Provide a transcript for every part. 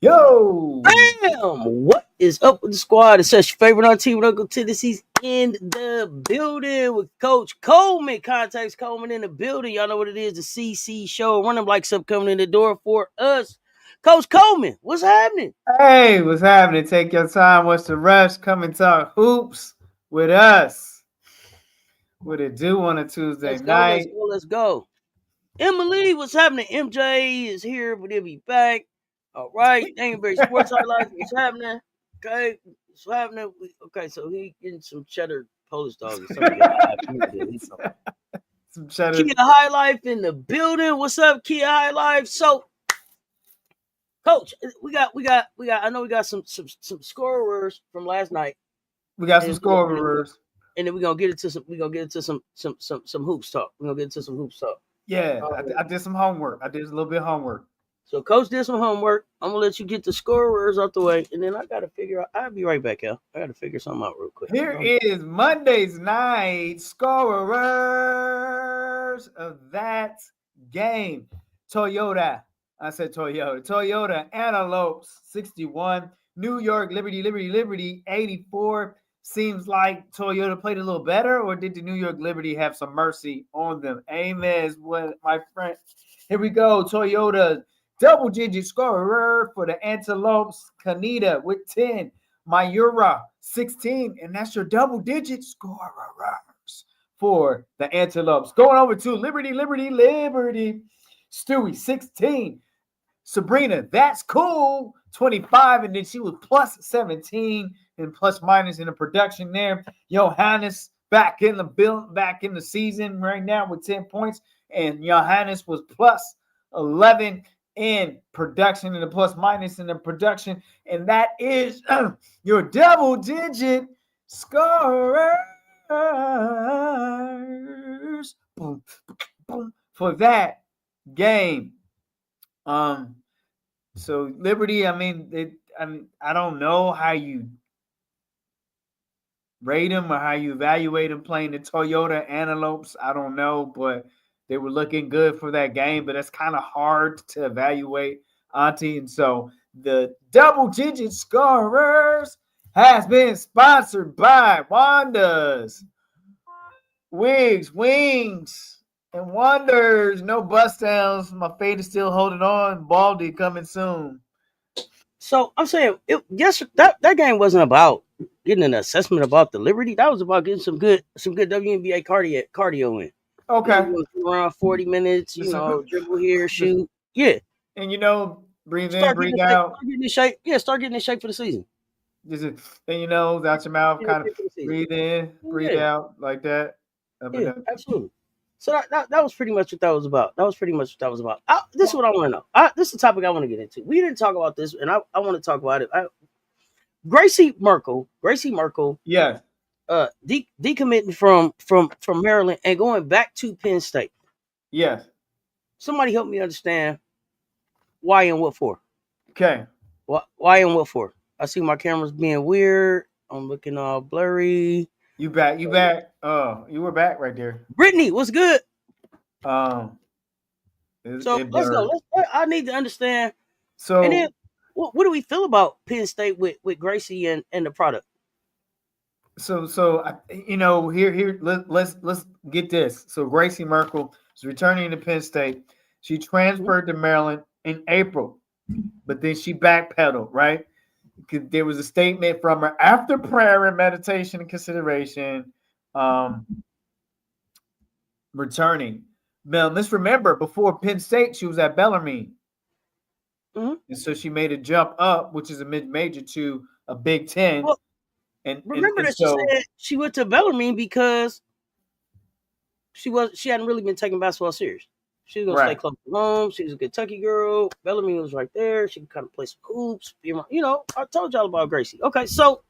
Yo! Bam! What is up with the squad? It's your favorite auntie with Uncle Tendencies in the building with Coach Coleman. Contacts Coleman in the building. Y'all know what it is, the CC show. Run them like something coming in the door for us. Coach Coleman, what's happening? Hey, what's happening? Take your time. What's the rush? Come and talk hoops with us. What it do on a Tuesday night? Let's go. Emily, what's happening? MJ is here, but he'll be back. All right. Dangerberry Sports Highlights, what's happening? Okay. What's happening? Okay, so he getting some cheddar Polish dog or something. Some cheddar. Kia High Life in the building. What's up, Kia High Life? So, Coach, we got. I know we got some scorers from last night. We got some scorers, and then we're gonna get into some. We're gonna get into some hoops talk. We're gonna get into some hoops talk. Yeah, I did some homework. I did a little bit of homework. So, Coach did some homework. I'm gonna let you get the scorers out the way, and then I gotta figure out. I'll be right back, Al. I gotta figure something out real quick. Here is Monday's night scorers of that game. Toyota. I said Toyota. Toyota Antelopes 61. New York Liberty 84. Seems like Toyota played a little better, or did the New York Liberty have some mercy on them? Amen is what my friend. Here we go. Toyota double-digit scorer for the Antelopes. Kaneda with 10. Mayura 16. And that's your double-digit scorers for the Antelopes. Going over to Liberty. Stewie 16. Sabrina, that's cool. 25. And then she was plus 17 and plus minus in the production there. Johannes back in the season right now with 10 points. And Johannes was plus 11 in production and the plus minus in the production. And that is your double-digit scorers. Boom, boom, for that game. So Liberty, I don't know how you rate them or how you evaluate them playing the Toyota Antelopes. I don't know, but they were looking good for that game, but it's kind of hard to evaluate, Auntie. And so the double-digit scorers has been sponsored by Wanda's Wings, and Wonders. No bust downs. My fate is still holding on. Baldy coming soon. So I'm saying, that game wasn't about getting an assessment about the Liberty. That was about getting some good WNBA cardio in. Okay. Around 40 minutes, dribble here, shoot. Yeah. And breathe in, breathe out. Start getting in shape. Yeah, start getting in shape for the season. And out your mouth, kind of breathe in, breathe out like that. Yeah, absolutely. So that was pretty much what that was about. This is what I want to know. This is the topic I want to get into. We didn't talk about this, and I want to talk about it. Gracie Merkle. Yeah. Decommitting from Maryland and going back to Penn State. Yes. Somebody help me understand why and what for. Okay. Why and what for? I see my camera's being weird. I'm looking all blurry. You back. Oh, you were back right there. Brittany, what's good? Let's go. I need to understand. So, and then what do we feel about Penn State with Gracie and the product? So here let's get this. So Gracie Merkle is returning to Penn State. She transferred to Maryland in April, but then she backpedaled, right? there was a statement from her after prayer and meditation and consideration, returning. Now, let's remember, before Penn State, she was at Bellarmine. Mm-hmm. And so she made a jump up, which is a mid-major, to a Big Ten. Well, and remember that so she said she went to Bellarmine because she hadn't really been taking basketball serious. She was gonna stay close to home. She was a Kentucky girl. Bellarmine was right there. She could kind of play some hoops. You know, I told y'all about Gracie. Okay, so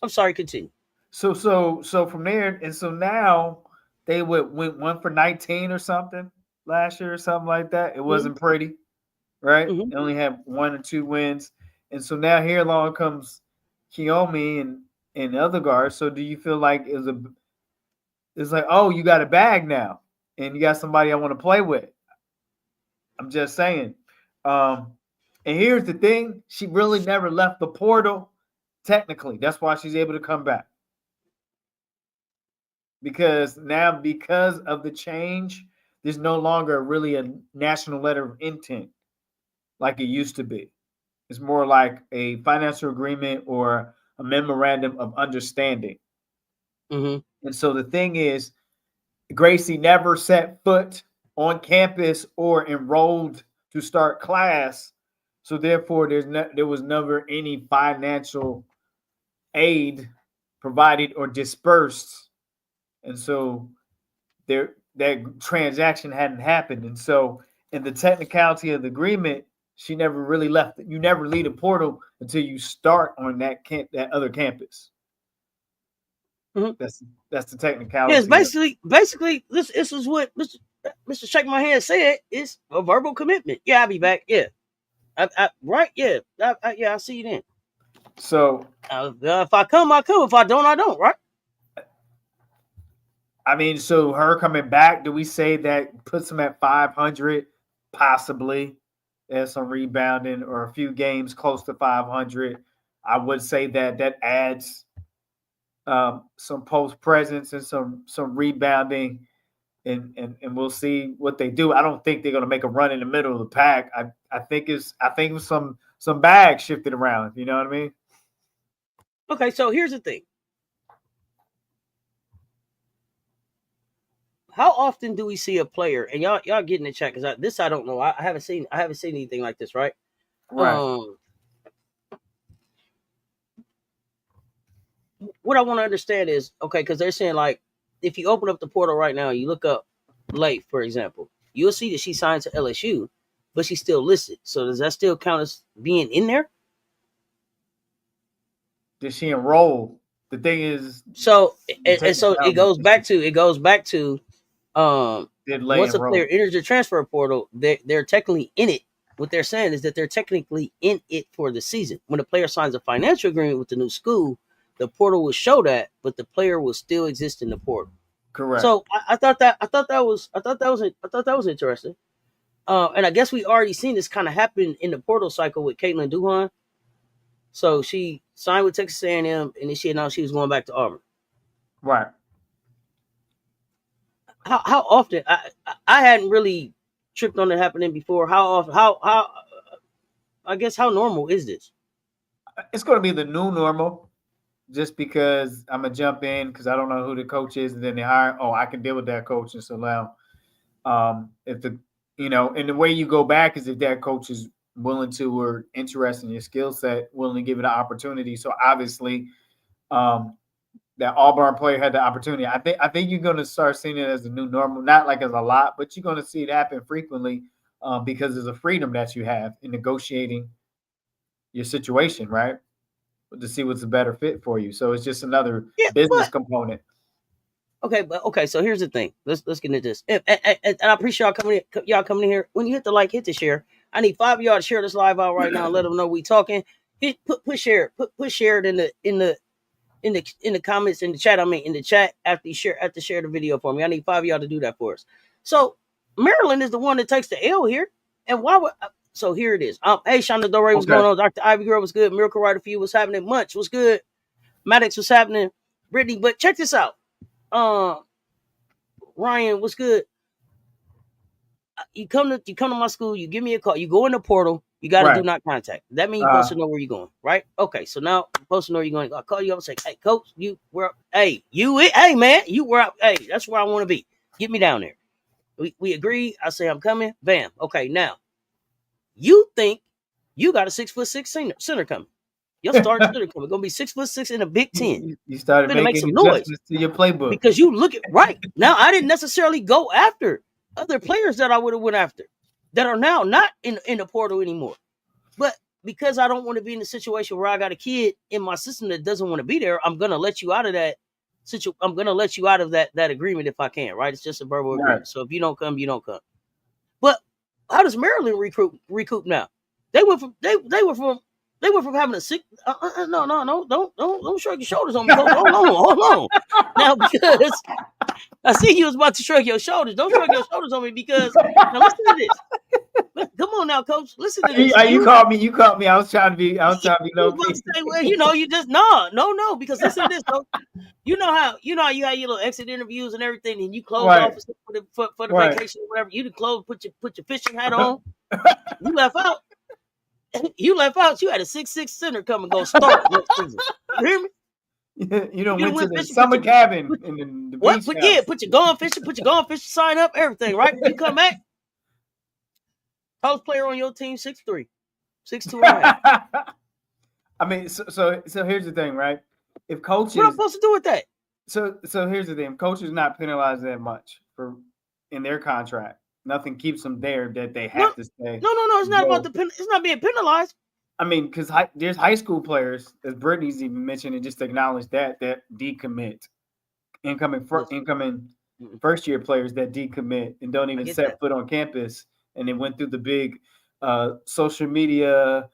I'm sorry, continue. So from there, and so now they went 1 for 19 or something last year or something like that. It wasn't pretty, right? Mm-hmm. They only have 1 or 2 wins, and so now here along comes Kiyomi and other guards. So do you feel like it's like, oh, you got a bag now, and you got somebody I want to play with? I'm just saying. And here's the thing: she really never left the portal. Technically, that's why she's able to come back. Because now, because of the change, there's no longer really a national letter of intent like it used to be. It's more like a financial agreement or a memorandum of understanding. Mm-hmm. And so the thing is, Gracie never set foot on campus or enrolled to start class. So therefore, there was never any financial aid provided or dispersed. And so that transaction hadn't happened. And so in the technicality of the agreement, she never really left. You never leave the portal until you start on that other campus. Mm-hmm. That's the technicality. Yes, basically, this is what Mr. Shake My Hand said. It's a verbal commitment. Yeah, I'll be back. Yeah, right. Yeah, I'll see you then. So if I come, I come. If I don't, I don't. Right. I mean, so her coming back, do we say that puts them at 500? Possibly. There's some rebounding or a few games close to 500. I would say that adds some post presence and some rebounding, and we'll see what they do. I don't think they're going to make a run in the middle of the pack. I think some bags shifted around. You know what I mean? Okay, so here's the thing. How often do we see a player, and y'all get in the chat because I don't know. I haven't seen anything like this, right? Right. What I want to understand is, okay, because they're saying like, if you open up the portal right now, you look up Leif, for example, you'll see that she signed to LSU, but she's still listed. So does that still count as being in there? Did she enroll? The thing is, so it goes back to once a player enters the transfer portal, they're technically in it. What they're saying is that they're technically in it for the season. When a player signs a financial agreement with the new school, the portal will show that, but the player will still exist in the portal. Correct. So I thought that was interesting. And I guess we already seen this kind of happen in the portal cycle with Caitlin Duhan. So she signed with Texas A&M, and then she announced she was going back to Auburn. Right. How often? I hadn't really tripped on it happening before. How often? How? I guess how normal is this? It's going to be the new normal. Just because I'm gonna jump in because I don't know who the coach is, and then they hire. Oh, I can deal with that coach, and so now, if the and the way you go back is if that coach is willing to or interested in your skill set, willing to give it an opportunity. So obviously, that Auburn player had the opportunity. I think you're going to start seeing it as a new normal, not like as a lot, but you're going to see it happen frequently because there's a freedom that you have in negotiating your situation, right? To see what's a better fit for you. So it's just another business component. Okay, so here's the thing. Let's get into this. And I appreciate y'all coming in here. When you hit the like, hit the share. I need 5 of y'all to share this live out right now and let them know we talking. Put share it in the comments in the chat. I mean in the chat after share the video for me. I need 5 of y'all to do that for us. So Maryland is the one that takes the L here. And why would so here it is. Hey, Shonda Dore, what's going on? Dr. Ivy Girl, what's good? Miracle Rider for you, what's happening? Munch, what's good? Maddox, what's happening? Brittany, but check this out. Ryan, what's good? You come to my school, you give me a call, you go in the portal, You got to Right. do not contact. That means you're supposed to know where you're going, right? Okay, so now you're supposed to know where you're going. I'll call you up and say, hey, coach, hey, man, you were up. Hey, that's where I want to be. Get me down there. We agree. I say, I'm coming. Bam. Okay, now, you think you got a 6'6" center coming. Your starting center coming. Going to be 6'6" in a Big Ten. You started Gonna make making some noise adjustments to your playbook. because you look at right now. I didn't necessarily go after other players that I would have went after that are now not in the portal anymore. But because I don't want to be in a situation where I got a kid in my system that doesn't want to be there, I'm gonna let you out of that situation. I'm gonna let you out of that agreement if I can. Right? It's just a verbal agreement. So if you don't come, you don't come. But how does Maryland recoup now? They went from having a sick. No, don't shrug your shoulders on me, coach. Hold on. Now because I see you was about to shrug your shoulders. Don't shrug your shoulders on me because now listen to this. Come on now, coach. Listen to this. You caught me. I was trying to be low key. Say, well, you just no, because listen to this, coach. You know how you had your little exit interviews and everything, and you close off for the vacation or whatever. You did close, put your fishing hat on. You left out. You had a 6'6" center come and go start next season. You hear me? You don't went to the summer cabin in the beach house. Put your going fishing sign up, everything, right? You come back. Host player on your team, 6'3", 6'2". I mean, so here's the thing, right? If coaches, what am I supposed to do with that? So here's the thing: coaches not penalized that much in their contract. Nothing keeps them there that they have to stay. No. It's not about it's not being penalized. I mean, because there's high school players, as Brittany's even mentioned, and just acknowledge that decommit, incoming first year players that decommit and don't even set foot on campus, and they went through the big social media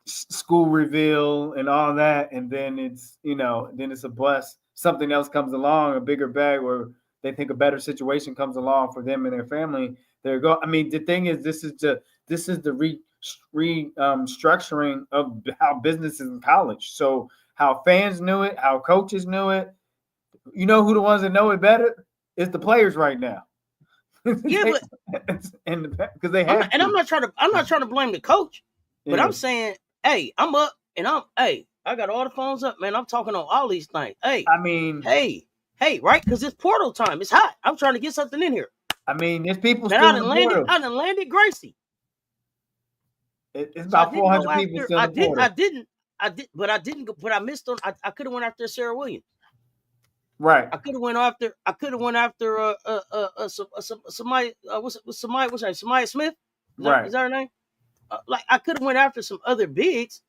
school reveal and all that, and then it's a bust. Something else comes along, a bigger bag, where they think a better situation comes along for them and their family. There you go. I mean, the thing is, this is the restructuring of how business is in college. So how fans knew it, how coaches knew it. You know who the ones that know it better? It's the players right now. Yeah, and because they have. I'm not trying to blame the coach, but I'm saying, hey, I'm up and I got all the phones up, man. I'm talking on all these things. Hey, I mean, hey, right? Because it's portal time. It's hot. I'm trying to get something in here. I mean, there's people still in the portal. I done landed Gracie. It's about 400 people still in the portal. But I missed on. I could have went after Sarah Williams. Right. I could have went after somebody. What's her name? Samaya Smith. Is that her name? I could have went after some other bigs,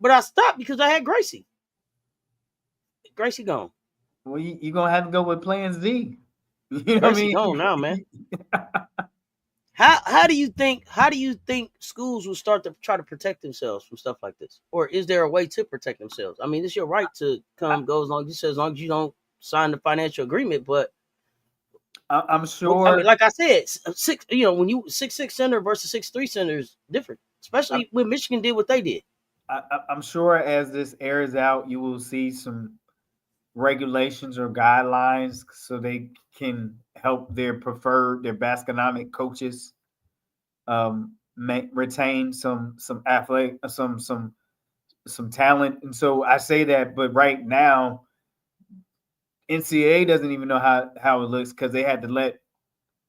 but I stopped because I had Gracie. Gracie gone. Well, you're gonna have to go with Plan Z. You know what I mean? Gone now, man. How do you think schools will start to try to protect themselves from stuff like this? Or is there a way to protect themselves? I mean, it's your right to go as long as you don't sign the financial agreement, but I'm sure. I mean, like I said, when you 6'6" center versus 6'3" center is different, especially when Michigan did what they did. I'm sure as this airs out, you will see some regulations or guidelines so they can help their Basconomic coaches retain some athletic, some talent. And so I say that, but right now, NCAA doesn't even know how it looks because they had to let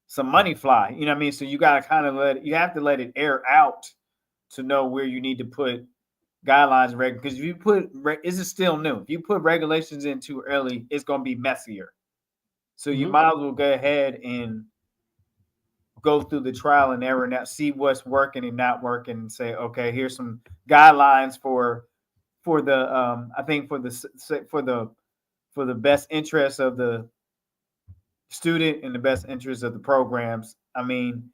some money fly. You know what I mean? So you got to have to let it air out to know where you need to put guidelines, because if you this is still new. If you put regulations in too early, it's going to be messier. So you might as well go ahead and go through the trial and error and see what's working and not working, and say, okay, here's some guidelines for the I think for the best interest of the student and the best interest of the programs. I mean,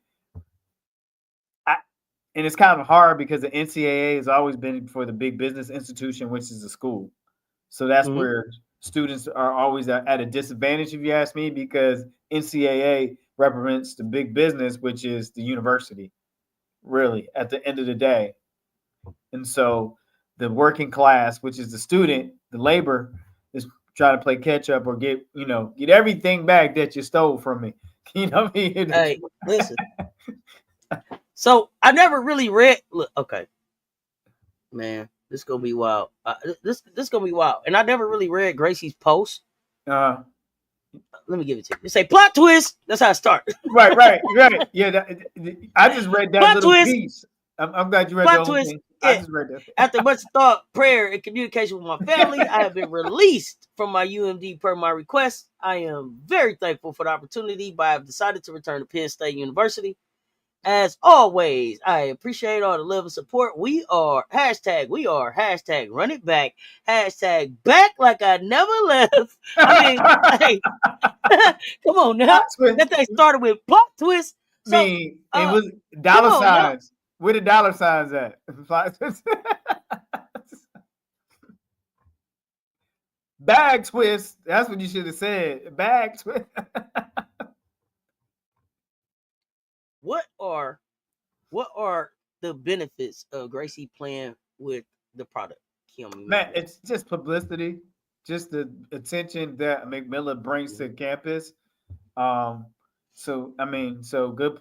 and it's kind of hard because the NCAA has always been for the big business institution, which is the school. So that's where students are always at a disadvantage, if you ask me, because NCAA represents the big business, which is the university, really, at the end of the day. And so the working class, which is the student, the labor, is trying to play catch up or get everything back that you stole from me. You know what I mean? Hey, listen. So I never really read. Look, okay, man, this gonna be wild. This gonna be wild. And I never really read Gracie's post. Uh, Let me give it to you. It say plot twist. That's how I start. right. Yeah, I just read that Plot little twist. piece. I'm glad you read Plot the whole twist. thing. Yeah. I just read that. After much thought, prayer, and communication with my family, I have been released from my UMD per my request. I am very thankful for the opportunity, but I have decided to return to Penn State University. As always, I appreciate all the love and support. We are hashtag run it back, hashtag back like I never left. I mean, hey, come on now. That thing started with plot twist. So, it was dollar signs. Where the dollar signs at? Bag twist. That's what you should have said. Bag twist. What are the benefits of Gracie playing with the product? Man, it's just publicity, just the attention that McMillan brings to campus. So good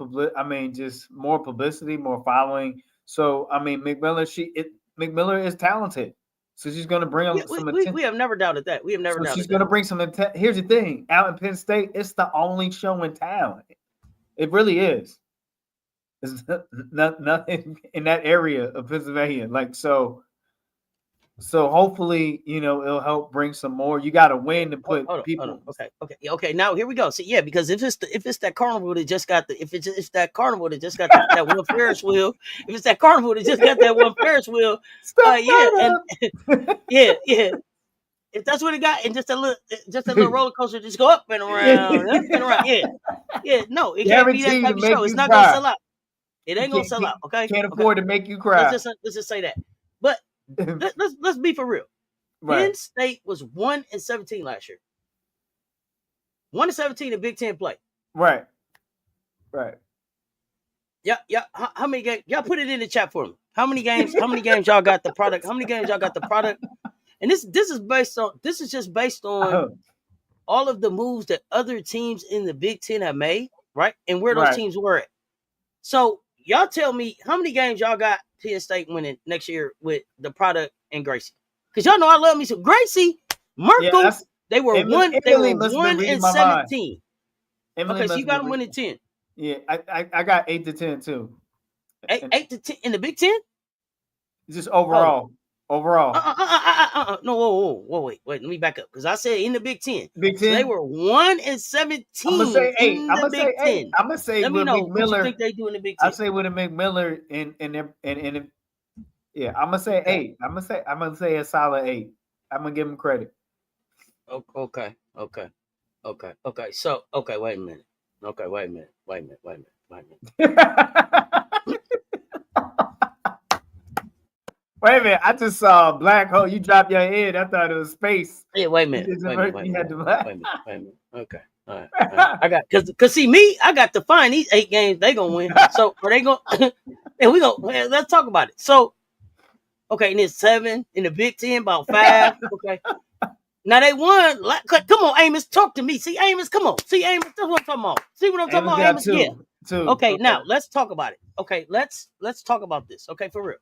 just more publicity, more following. So McMillan is talented. So she's going to bring some attention. We have never doubted that. We have never doubted that. She's going to bring some attention. Here's the thing: out in Penn State, it's the only show in town. It really is. There's nothing in that area of Pennsylvania. So hopefully, it'll help bring some more. You got to win to put people. Okay. Now here we go. See, yeah, because if it's that carnival that just got that carnival that just got that one Ferris wheel, if it's that carnival that just got that one Ferris wheel, yeah. If that's what it got, and just a little roller coaster, just go up and around, yeah. No, it can't be that type of show. It's not gonna sell out. It ain't gonna sell out. Okay, can't afford to make you cry. Let's just say that. But let's be for real. Right. Penn State was 1-17 last year. 1-17 in Big Ten play. Right. Yeah. How many games? Y'all put it in the chat for me. How many games y'all got the product? How many games y'all got the product? And this is just based on all of the moves that other teams in the Big Ten have made, right? And where those teams were at. So y'all tell me how many games y'all got Penn State winning next year with the product and Gracie. Because y'all know I love me some Gracie Merkle. They were 1-17. Okay, so you got them winning 10. Yeah, I got 8 to 10 too. 8 to 10 in the Big Ten? Just overall. No, whoa, wait. Let me back up because I said in the Big Ten. Big Ten. So they were 1-17. I'm gonna say 8. I'm gonna say 8. I'm gonna say let me know what you think they do in the Big Ten. I say with a McMillan and yeah, I'm gonna say 8. I'm gonna say a solid 8. I'm gonna give them credit. Okay. So wait a minute. Wait a minute. Wait a minute, I just saw a black hole. You dropped your head. I thought it was space. Yeah, wait a minute. Okay. All right. I got because see me, I got to find these 8 games they gonna win. So are they gonna and we go let's talk about it. So okay, and it's 7 in the Big Ten, about 5. Okay. Now they won. Come on, Amos, talk to me. See, Amos, come on. See, Amos, that's what I'm talking about. See what I'm talking about, Amos? Yeah. 2. Okay, now let's talk about it. Okay, let's talk about this. Okay, for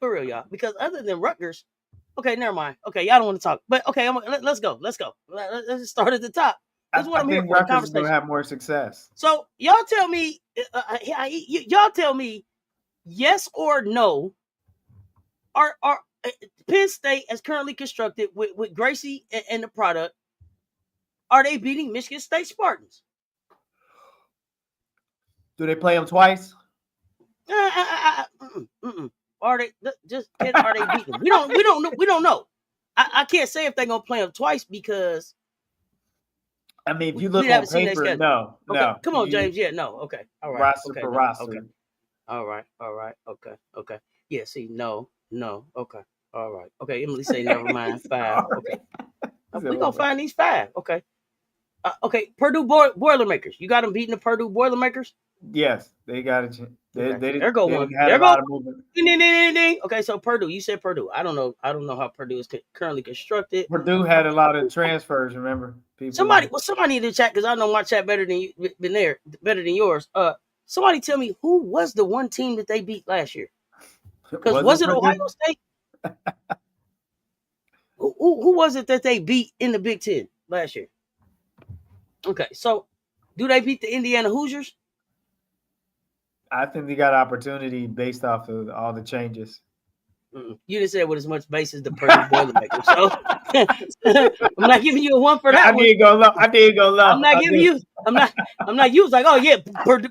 real, y'all. Because other than Rutgers, okay, never mind. Okay, y'all don't want to talk, but okay, let's go. Let's just start at the top. That's what I'm here for. Rutgers is gonna have more success. So y'all tell me, yes or no. Are Penn State, as currently constructed with Gracie and the product, are they beating Michigan State Spartans? Do they play them twice? Are they beating them? We don't know. I can't say if they're gonna play them twice because I mean, if you look on paper, no. Come on, James. Yeah, no. Okay, all right. Roster for roster. Okay. All right. Okay. Yeah. See, no. Okay. All right. Okay. Emily say never mind. 5. Okay. We're gonna find these 5. Okay. Okay. Purdue Boilermakers. You got them beating the Purdue Boilermakers? Yes, they got it. There go one. There go. Ding. Okay, so Purdue. You said Purdue. I don't know how Purdue is currently constructed. Purdue had a lot of transfers. Remember, somebody in the chat because I know my chat better than yours. Somebody tell me who was the one team that they beat last year? Because was it Ohio State? Who was it that they beat in the Big Ten last year? Okay, so do they beat the Indiana Hoosiers? I think they got opportunity based off of all the changes. You didn't say it with as much base as the Purdue Boilermakers. So I'm not giving you a one for that one. I did go low. I'm not giving you. I'm not. You was like, oh yeah,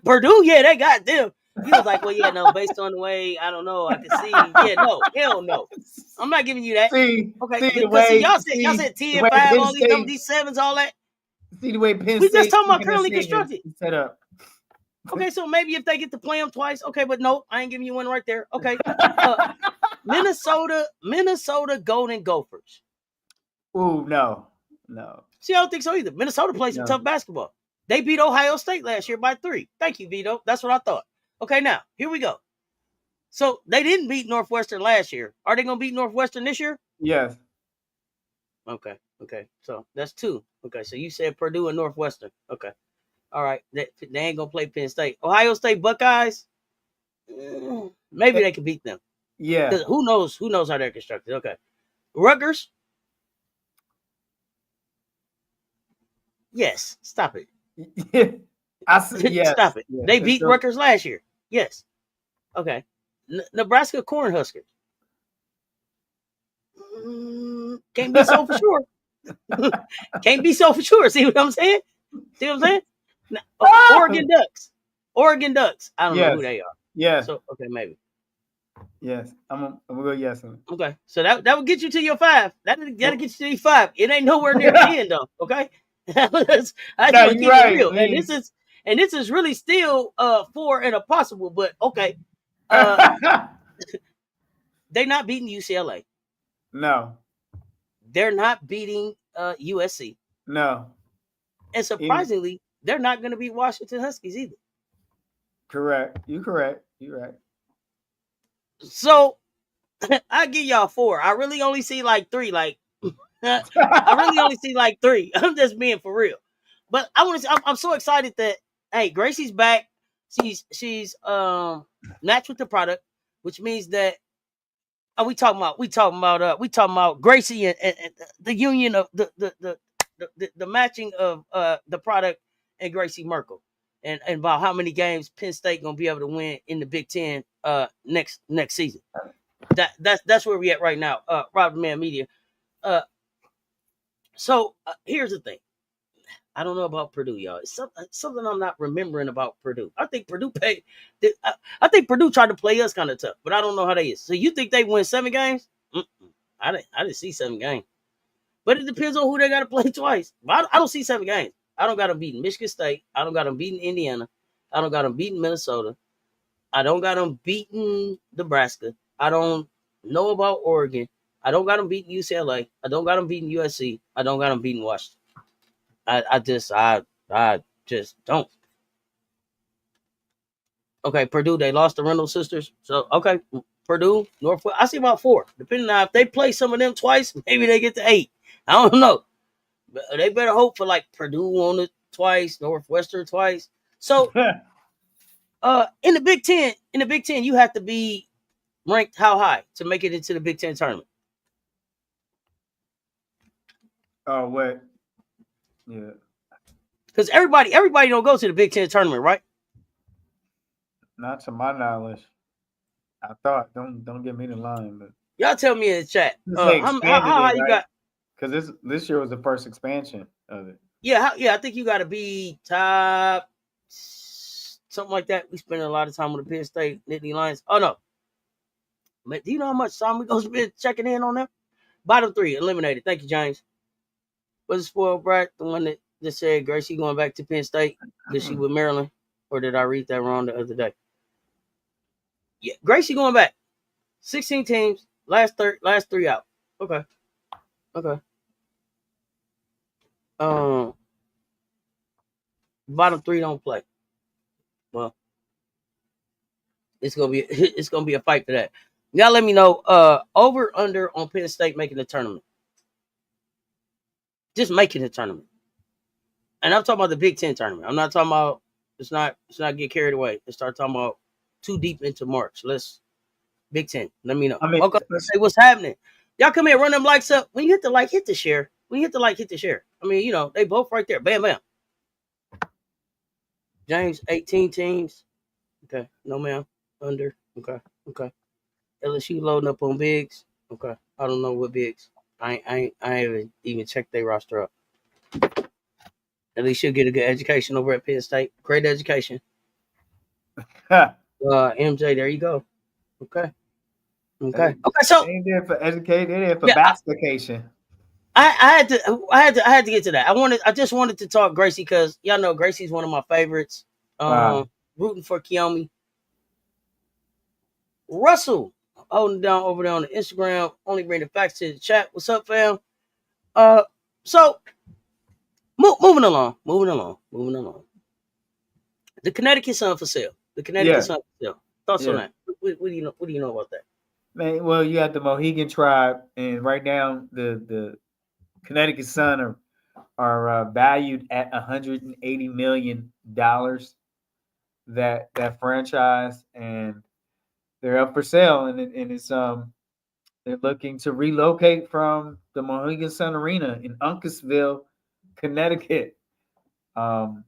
Purdue. Yeah, they got them. He was like, well, yeah, no, based on the way, I don't know, I can see. Yeah, no, hell no. I'm not giving you that. See, y'all said 10, 5, all these numbers, these sevens, all that. See the way Penn State. We just talking about currently constructed. Set up. Okay, so maybe if they get to play them twice, okay, but no, I ain't giving you one right there. Okay, Minnesota Golden Gophers. Ooh, no. See, I don't think so either. Minnesota plays some tough basketball. They beat Ohio State last year by 3. Thank you, Vito. That's what I thought. Okay, now, here we go. So, they didn't beat Northwestern last year. Are they going to beat Northwestern this year? Yes. Okay. So, that's 2. Okay, so you said Purdue and Northwestern. Okay. All right. They ain't going to play Penn State. Ohio State Buckeyes? Maybe they can beat them. Yeah. Who knows how they're constructed. Okay. Rutgers? Yes. Stop it. Yes. Stop it. Yes. They beat Rutgers last year. Yes. Okay. Nebraska Cornhuskers. Can't be so for sure. Can't be so for sure. See what I'm saying? Oregon Ducks. I don't know who they are. Yeah. So okay, maybe. Yes. I'm gonna go yes. Okay. So that would get you to your 5. That'll get you to your 5. It ain't nowhere near the end though. Okay. I just want to keep it real. And this is really still 4 and a possible, but okay. They're not beating UCLA. No. They're not beating USC. No. And surprisingly, they're not going to beat Washington Huskies either. Correct. You're correct. You're right. So I give y'all 4. I really only see like 3. I really only see like 3. I'm just being for real. But I'm so excited that hey, Gracie's back. She's matched with the product, which means that we talking about Gracie and the union of the matching of the product and Gracie Merkle and about how many games Penn State gonna be able to win in the Big Ten next season. That's where we at right now. Robert Man Media. So here's the thing. I don't know about Purdue, y'all. It's something I'm not remembering about Purdue. I think Purdue I think Purdue tried to play us kind of tough, but I don't know how they is. So you think they win 7 games? I didn't see 7 games. But it depends on who they got to play twice. But I don't see 7 games. I don't got them beating Michigan State. I don't got them beating Indiana. I don't got them beating Minnesota. I don't got them beating Nebraska. I don't know about Oregon. I don't got them beating UCLA. I don't got them beating USC. I don't got them beating Washington. I just don't. Okay, Purdue, they lost the Reynolds sisters. So, okay, Purdue, Northwest. I see about 4. Depending on if they play some of them twice, maybe they get to 8. I don't know. But they better hope for like Purdue on it twice, Northwestern twice. So, in the Big Ten, you have to be ranked how high to make it into the Big Ten tournament? Oh, wait. Yeah. Because everybody don't go to the Big Ten tournament, right? Not to my knowledge. I thought. Don't get me in line, but y'all tell me in the chat. How you got? Because this year was the first expansion of it. Yeah, I think you got to be top something like that. We spend a lot of time with the Penn State Nittany Lions. Oh no, but do you know how much time we gonna spend checking in on them? Bottom 3 eliminated. Thank you, James. Was it spoiled brat the one that just said Gracie going back to Penn State? Did she with Maryland, or did I read that wrong the other day? Yeah, Gracie going back. 16 teams, last 3 out. Okay. Bottom 3 don't play. Well, it's gonna be a fight for that. Y'all let me know. Over under on Penn State making the tournament. Just making the tournament. And I'm talking about the Big Ten tournament. I'm not talking about not get carried away. Let's start talking about too deep into March. Let's Big 10. Let me know. I mean, Okay, say what's happening. Y'all come here, run them likes up. When you hit the like, hit the share. When you hit the like, hit the share. I mean, they both right there. Bam, bam. James, 18 teams. Okay, no ma'am. Under. Okay. LSU loading up on bigs. Okay, I don't know what bigs. I ain't even checked their roster up. At least you'll get a good education over at Penn State. Great education. MJ, there you go. Okay. So they ain't there for educate. They're there for bastication. I had to get to that. I just wanted to talk Gracie because y'all know Gracie's one of my favorites. Rooting for Kiyomi. Russell holding down over there on the Instagram. Only bring the facts to the chat. What's up, fam? So moving along. The Connecticut Sun for sale. Sun for sale. Thoughts on that? What do you know about that? Man, well, you got the Mohegan tribe, and right now the Connecticut Sun are valued at $180 million. That franchise, and they're up for sale, and it's they're looking to relocate from the Mohegan Sun Arena in Uncasville, Connecticut. And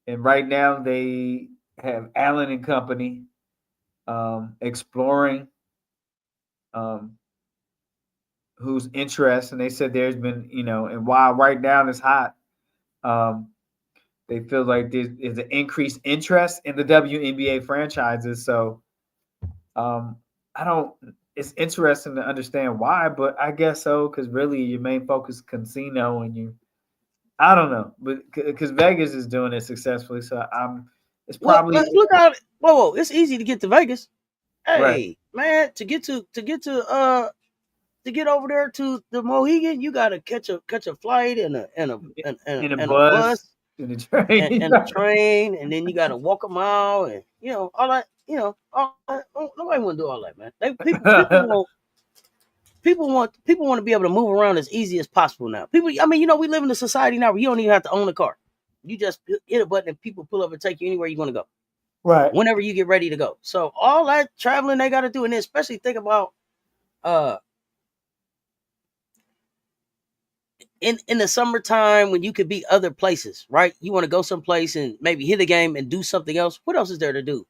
right now they have Allen and Company exploring whose interest, and they said there's been, and while right now it's hot, they feel like there's an increased interest in the WNBA franchises. So it's interesting to understand why, but I guess so, because really your main focus is casino, and I don't know, but because Vegas is doing it successfully, so it's probably look out. Whoa, it's easy to get to Vegas. Hey, right. Man, to get over there to the Mohegan, you gotta catch a flight and a bus and a train and a train, and then you gotta walk a mile, and all that. All that. Nobody want to do all that, man. People want to be able to move around as easy as possible now. We live in a society now where you don't even have to own a car. You just hit a button and people pull up and take you anywhere you want to go. Right. Whenever you get ready to go. So all that traveling they got to do, and especially think about in the summertime when you could be other places, right? You want to go someplace and maybe hit a game and do something else. What else is there to do?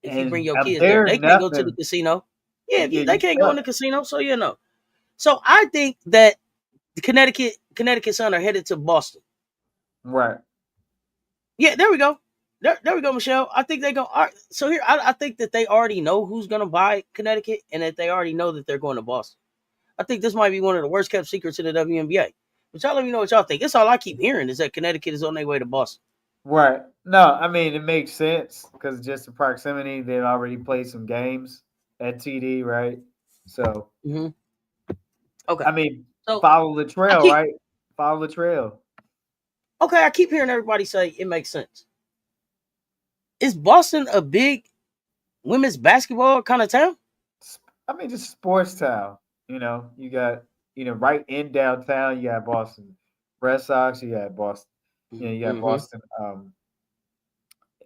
If you bring your kids there, they can't go to the casino. Yeah, they can't go in the casino, so So I think that the Connecticut Sun are headed to Boston. Right. Yeah, there we go. There we go, Michelle. I think they go. All right, so here, I think that they already know who's going to buy Connecticut, and that they already know that they're going to Boston. I think this might be one of the worst kept secrets in the WNBA. But y'all let me know what y'all think. That's all I keep hearing is that Connecticut is on their way to Boston. Right. No, I mean, it makes sense because just the proximity, they've already played some games at TD, right? So, okay. I mean, follow the trail, right? Follow the trail. Okay, I keep hearing everybody say it makes sense. Is Boston a big women's basketball kind of town? I mean, just sports town. You got, right in downtown, you got Boston Red Sox, you got Boston, you got Boston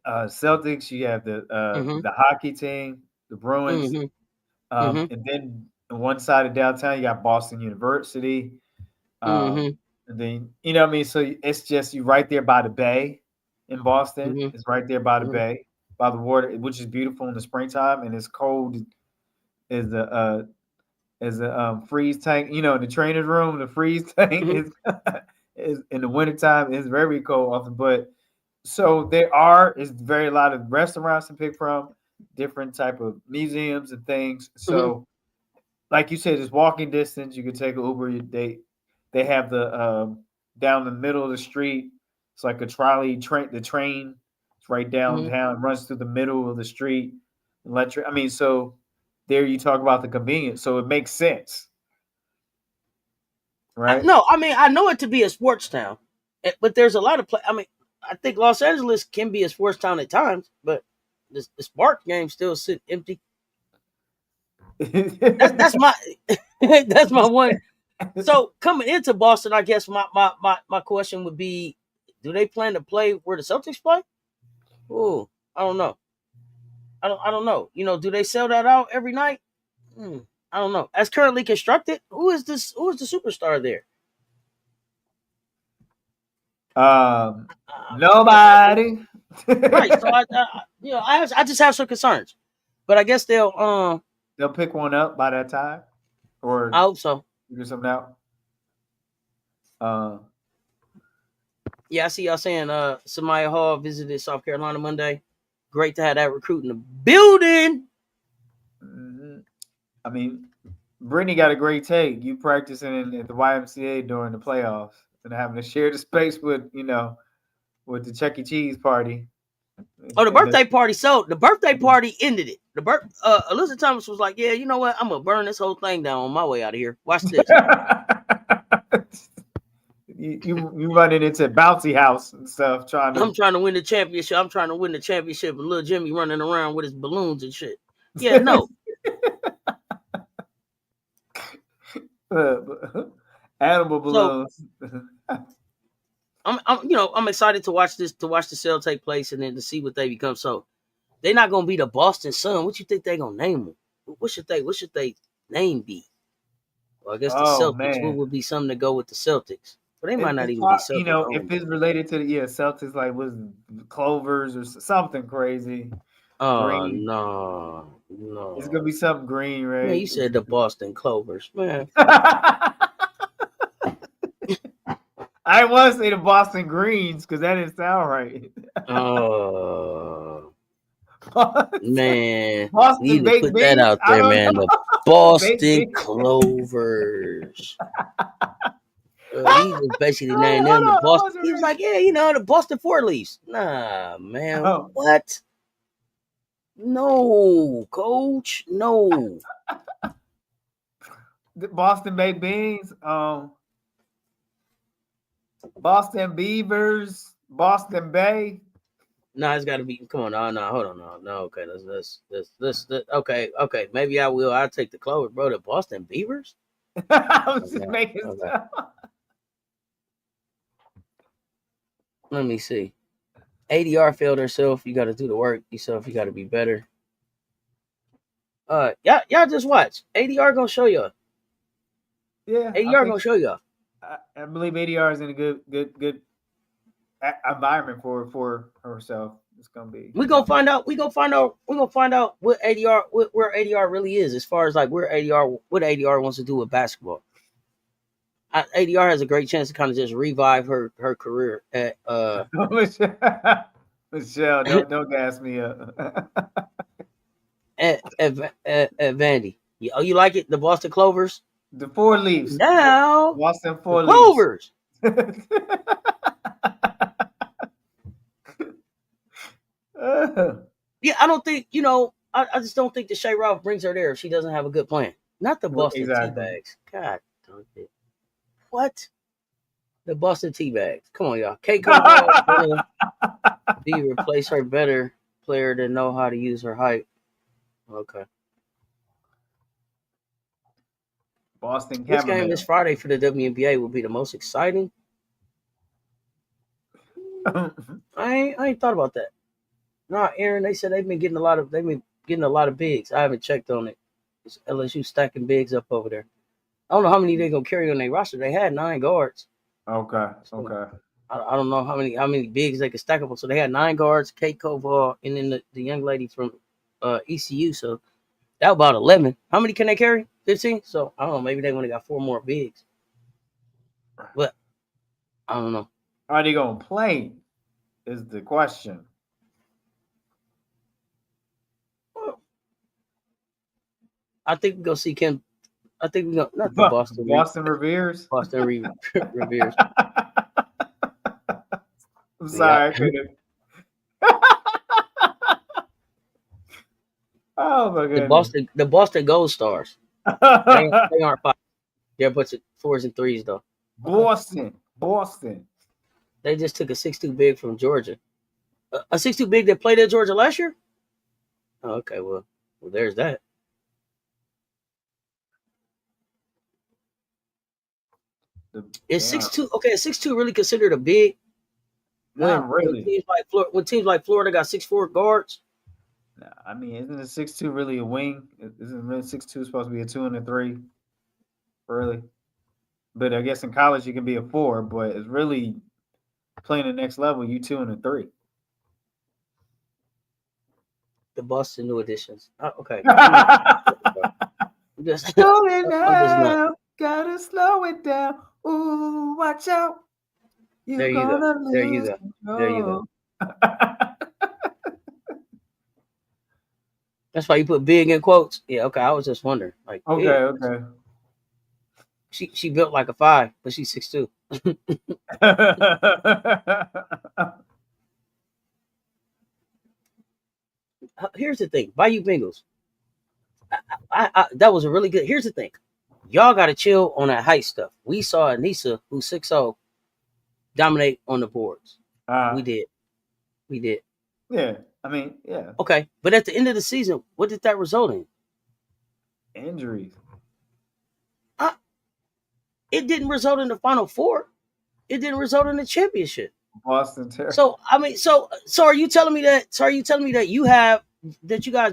Celtics, you have the hockey team, the Bruins, and then on one side of downtown, you got Boston University. And then, what I mean? So it's just you right there by the bay in Boston. It's right there by the bay, by the water, which is beautiful in the springtime, and it's cold as a freeze tank. In the training room, the freeze tank is in the wintertime. It's very cold often, but so is very a lot of restaurants to pick from, different type of museums and things. So, like you said, it's walking distance. You can take an Uber. They have the down the middle of the street. It's like a trolley train. The train is right downtown, runs through the middle of the street. Electric. I mean, so there you talk about the convenience. So it makes sense, right? No, I mean I know it to be a sports town, but there's a lot of I mean, I think Los Angeles can be a sports town at times, but the Spark game still sit empty. That's my one. So coming into Boston, I guess my question would be, Do they plan to play where the Celtics play? Oh, I don't know. I don't know. Do they sell that out every night? I don't know. As currently constructed, who is the superstar there? Nobody. Right. So I just have some concerns, but I guess they'll pick one up by that time, or I hope so. figure something out. Yeah, I see y'all saying Samaya Hall visited South Carolina Monday. Great to have that recruit in the building. Mm-hmm. I mean, Brittany got a great take. You practicing at the YMCA during the playoffs and having to share the space with with the Chuck E. Cheese party. Oh, the birthday party. So the birthday party ended it. Elizabeth Thomas was like, "Yeah, you know what? I'm gonna burn this whole thing down on my way out of here. Watch this." you running into bouncy house and stuff I'm trying to win the championship. I'm trying to win the championship, and little Jimmy running around with his balloons and shit. Yeah, no. Animal balloons. So, I'm excited to watch the sale take place and then to see what they become. So they're not gonna be the Boston Sun. What you think they gonna name them? What should they name be? Well, I guess the Celtics. Man. What would be something to go with the Celtics? But they might not even be Celtics. If it's related to the Celtics, like was Clovers or something crazy. Oh green. No. It's gonna be something green, right? Man, you said the Boston Clovers, man. I didn't want to say the Boston Greens because that didn't sound right. Oh, man. Boston you need to put that out there, man. The Boston Clovers. He was basically named them the Boston. He was like, yeah, the Boston Four Leaves. Nah, man. What? No, coach. No. The Boston Baked Beans. Boston Beavers. Boston Bay. No, it's got to be. Come on, no, hold on, no. Okay, let's. Okay. Maybe I will. I'll take the Clover, bro. The Boston Beavers. I was just making stuff. Let me see. ADR failed herself. You got to do the work yourself. You got to be better. Y'all just watch. ADR gonna show y'all. Yeah, ADR gonna show y'all. I believe ADR is in a good environment for herself. It's gonna be. We're gonna find out. We're gonna find out what ADR, where ADR really is, as far as like what ADR wants to do with basketball. ADR has a great chance to kind of just revive her career at Michelle, don't gas me up. at Vandy. You like it? The Boston Clovers? The Four Leaves. Now Boston Four Clovers. Yeah, I don't think, I just don't think that Shay Ralph brings her there if she doesn't have a good plan. Not the Boston Teabags. God damn it. What? The Boston Teabags. Come on, y'all. Kate Cole be replace her better player that know how to use her height. Okay. Boston. This game this Friday for the WNBA will be the most exciting. I ain't thought about that. No, Aaron, they said they've been getting a lot of bigs. I haven't checked on it. It's LSU stacking bigs up over there. I don't know how many they're gonna carry on their roster. They had 9 guards. Okay. I don't know how many bigs they could stack up. So they had 9 guards, Kate Koval, and then the young lady from ECU. So that was about 11. How many can they carry? 15. So I don't know. Maybe they only got 4 more bigs. But I don't know. Are they gonna play? Is the question. I think we go see Kim. I think we go not the Boston Reveres. Boston Reveres. I'm sorry, I couldn't. Oh my goodness. The Boston Gold Stars. they aren't 5. They're a bunch of 4s and 3s though. Boston. They just took a 6'2" big from Georgia. A 6'2" big that played at Georgia last year? Oh, okay, well there's that. Is 6'2" okay? Is 6'2" really considered a big? Not really. When teams like Florida got 6'4" guards. Nah, I mean, isn't a 6'2" really a wing? Isn't really 6'2" supposed to be a 2 and a 3? Really? But I guess in college you can be a 4, but it's really playing the next level. You 2 and a 3. The Boston New Editions. Oh, okay. Just, Slow it I'm just not. down. Gotta slow it down. Ooh, watch out. There You're you go. gonna There you lose go. There you go. control. That's why you put big in quotes. Yeah, okay. I was just wondering. Like, Okay, yeah, okay. she built like a 5, but she's 6'2". Here's the thing. Bayou Bengals. That was a really good. Here's the thing. Y'all got to chill on that height stuff. We saw Anissa, who's 6'0", dominate on the boards. We did. Yeah, I mean, yeah. Okay, but at the end of the season, what did that result in? Injuries. It didn't result in the Final Four. It didn't result in the championship. Boston Terror. So I mean, so are you telling me that? So are you telling me that you guys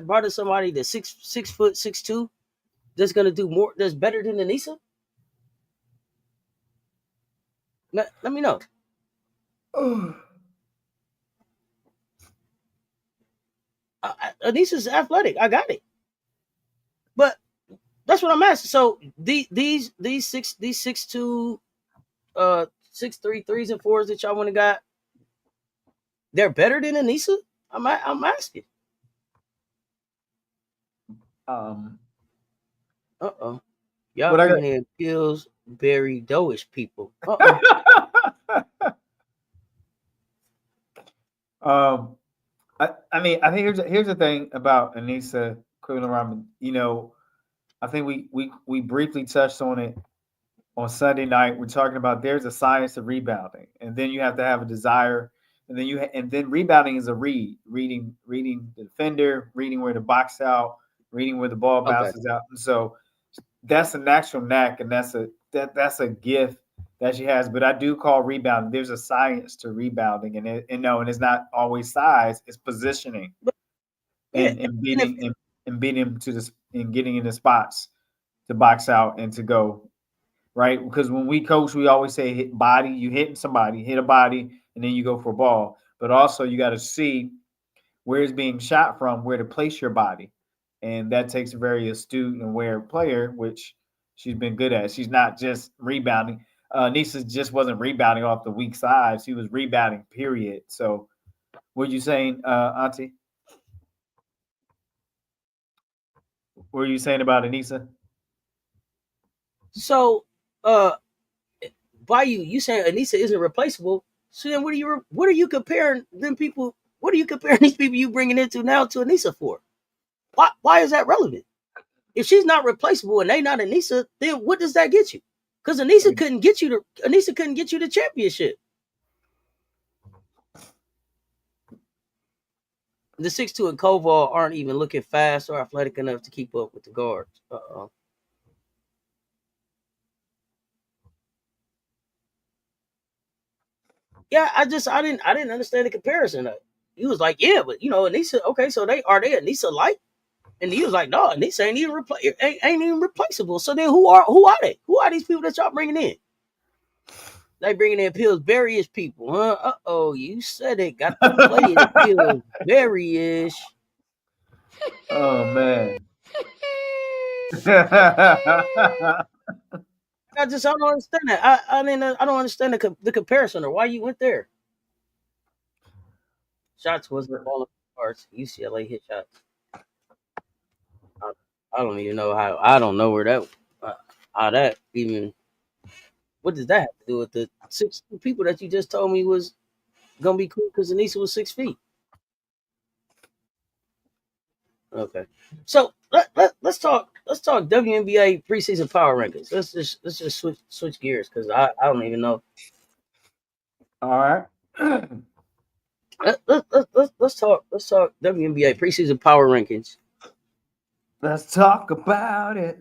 brought in somebody that's 6'6", that's gonna do more, that's better than Anissa? Let me know. Anissa's athletic. I got it, but that's what I'm asking. So these 6'2", 6'3", 3s and 4s that y'all went and got, they're better than Anissa? I'm asking. Um. Uh-oh. Y'all bringing in Pillsbury doughish people. Uh-oh. I mean, I think here's the thing about Anissa Quillen-Robinson. You know, I think we briefly touched on it on Sunday night. We're talking about there's a science of rebounding, and then you have to have a desire, and then rebounding is a reading the defender, reading where the box out, reading where the ball bounces out, and so that's a natural knack, and that's a gift that she has. But I do call rebounding. There's a science to rebounding, and it's not always size; it's positioning, and beating him and getting in the spots to box out and to go right. Because when we coach, we always say hit body. You hitting somebody, hit a body, and then you go for a ball. But also you got to see where it's being shot from, where to place your body. And that takes a very astute and aware player, which she's been good at. She's not just rebounding. Nisa just wasn't rebounding off the weak side. She was rebounding, period. So what are you saying, Auntie? What are you saying about Anissa? So, Bayou, you saying Anissa isn't replaceable. So then what are you comparing them people? What are you comparing these people you bringing into now to Anissa for? Why is that relevant? If she's not replaceable and they not Anissa, then what does that get you? Because Anissa couldn't get you the championship. The 6'2" and Koval aren't even looking fast or athletic enough to keep up with the guards. Yeah, I didn't understand the comparison. He was like, yeah, but Anissa. Okay, so they Anissa like? And he was like, no, Anissa ain't even replaceable. So then who are they? Who are these people that y'all bringing in? They bringing in Pillsbury-ish people, huh? Uh-oh, you said it. Got them playing Pillsbury-ish. Oh man. I don't understand that. I don't understand the comparison or why you went there. Shots wasn't falling apart. UCLA hit shots. I don't even know how. I don't know where how that even. What does that have to do with the 6 people that you just told me was gonna be cool because Anissa was 6 feet? Okay, so let's talk WNBA preseason power rankings. Let's just switch gears because I don't even know. All right. Let's talk WNBA preseason power rankings. Let's talk about it.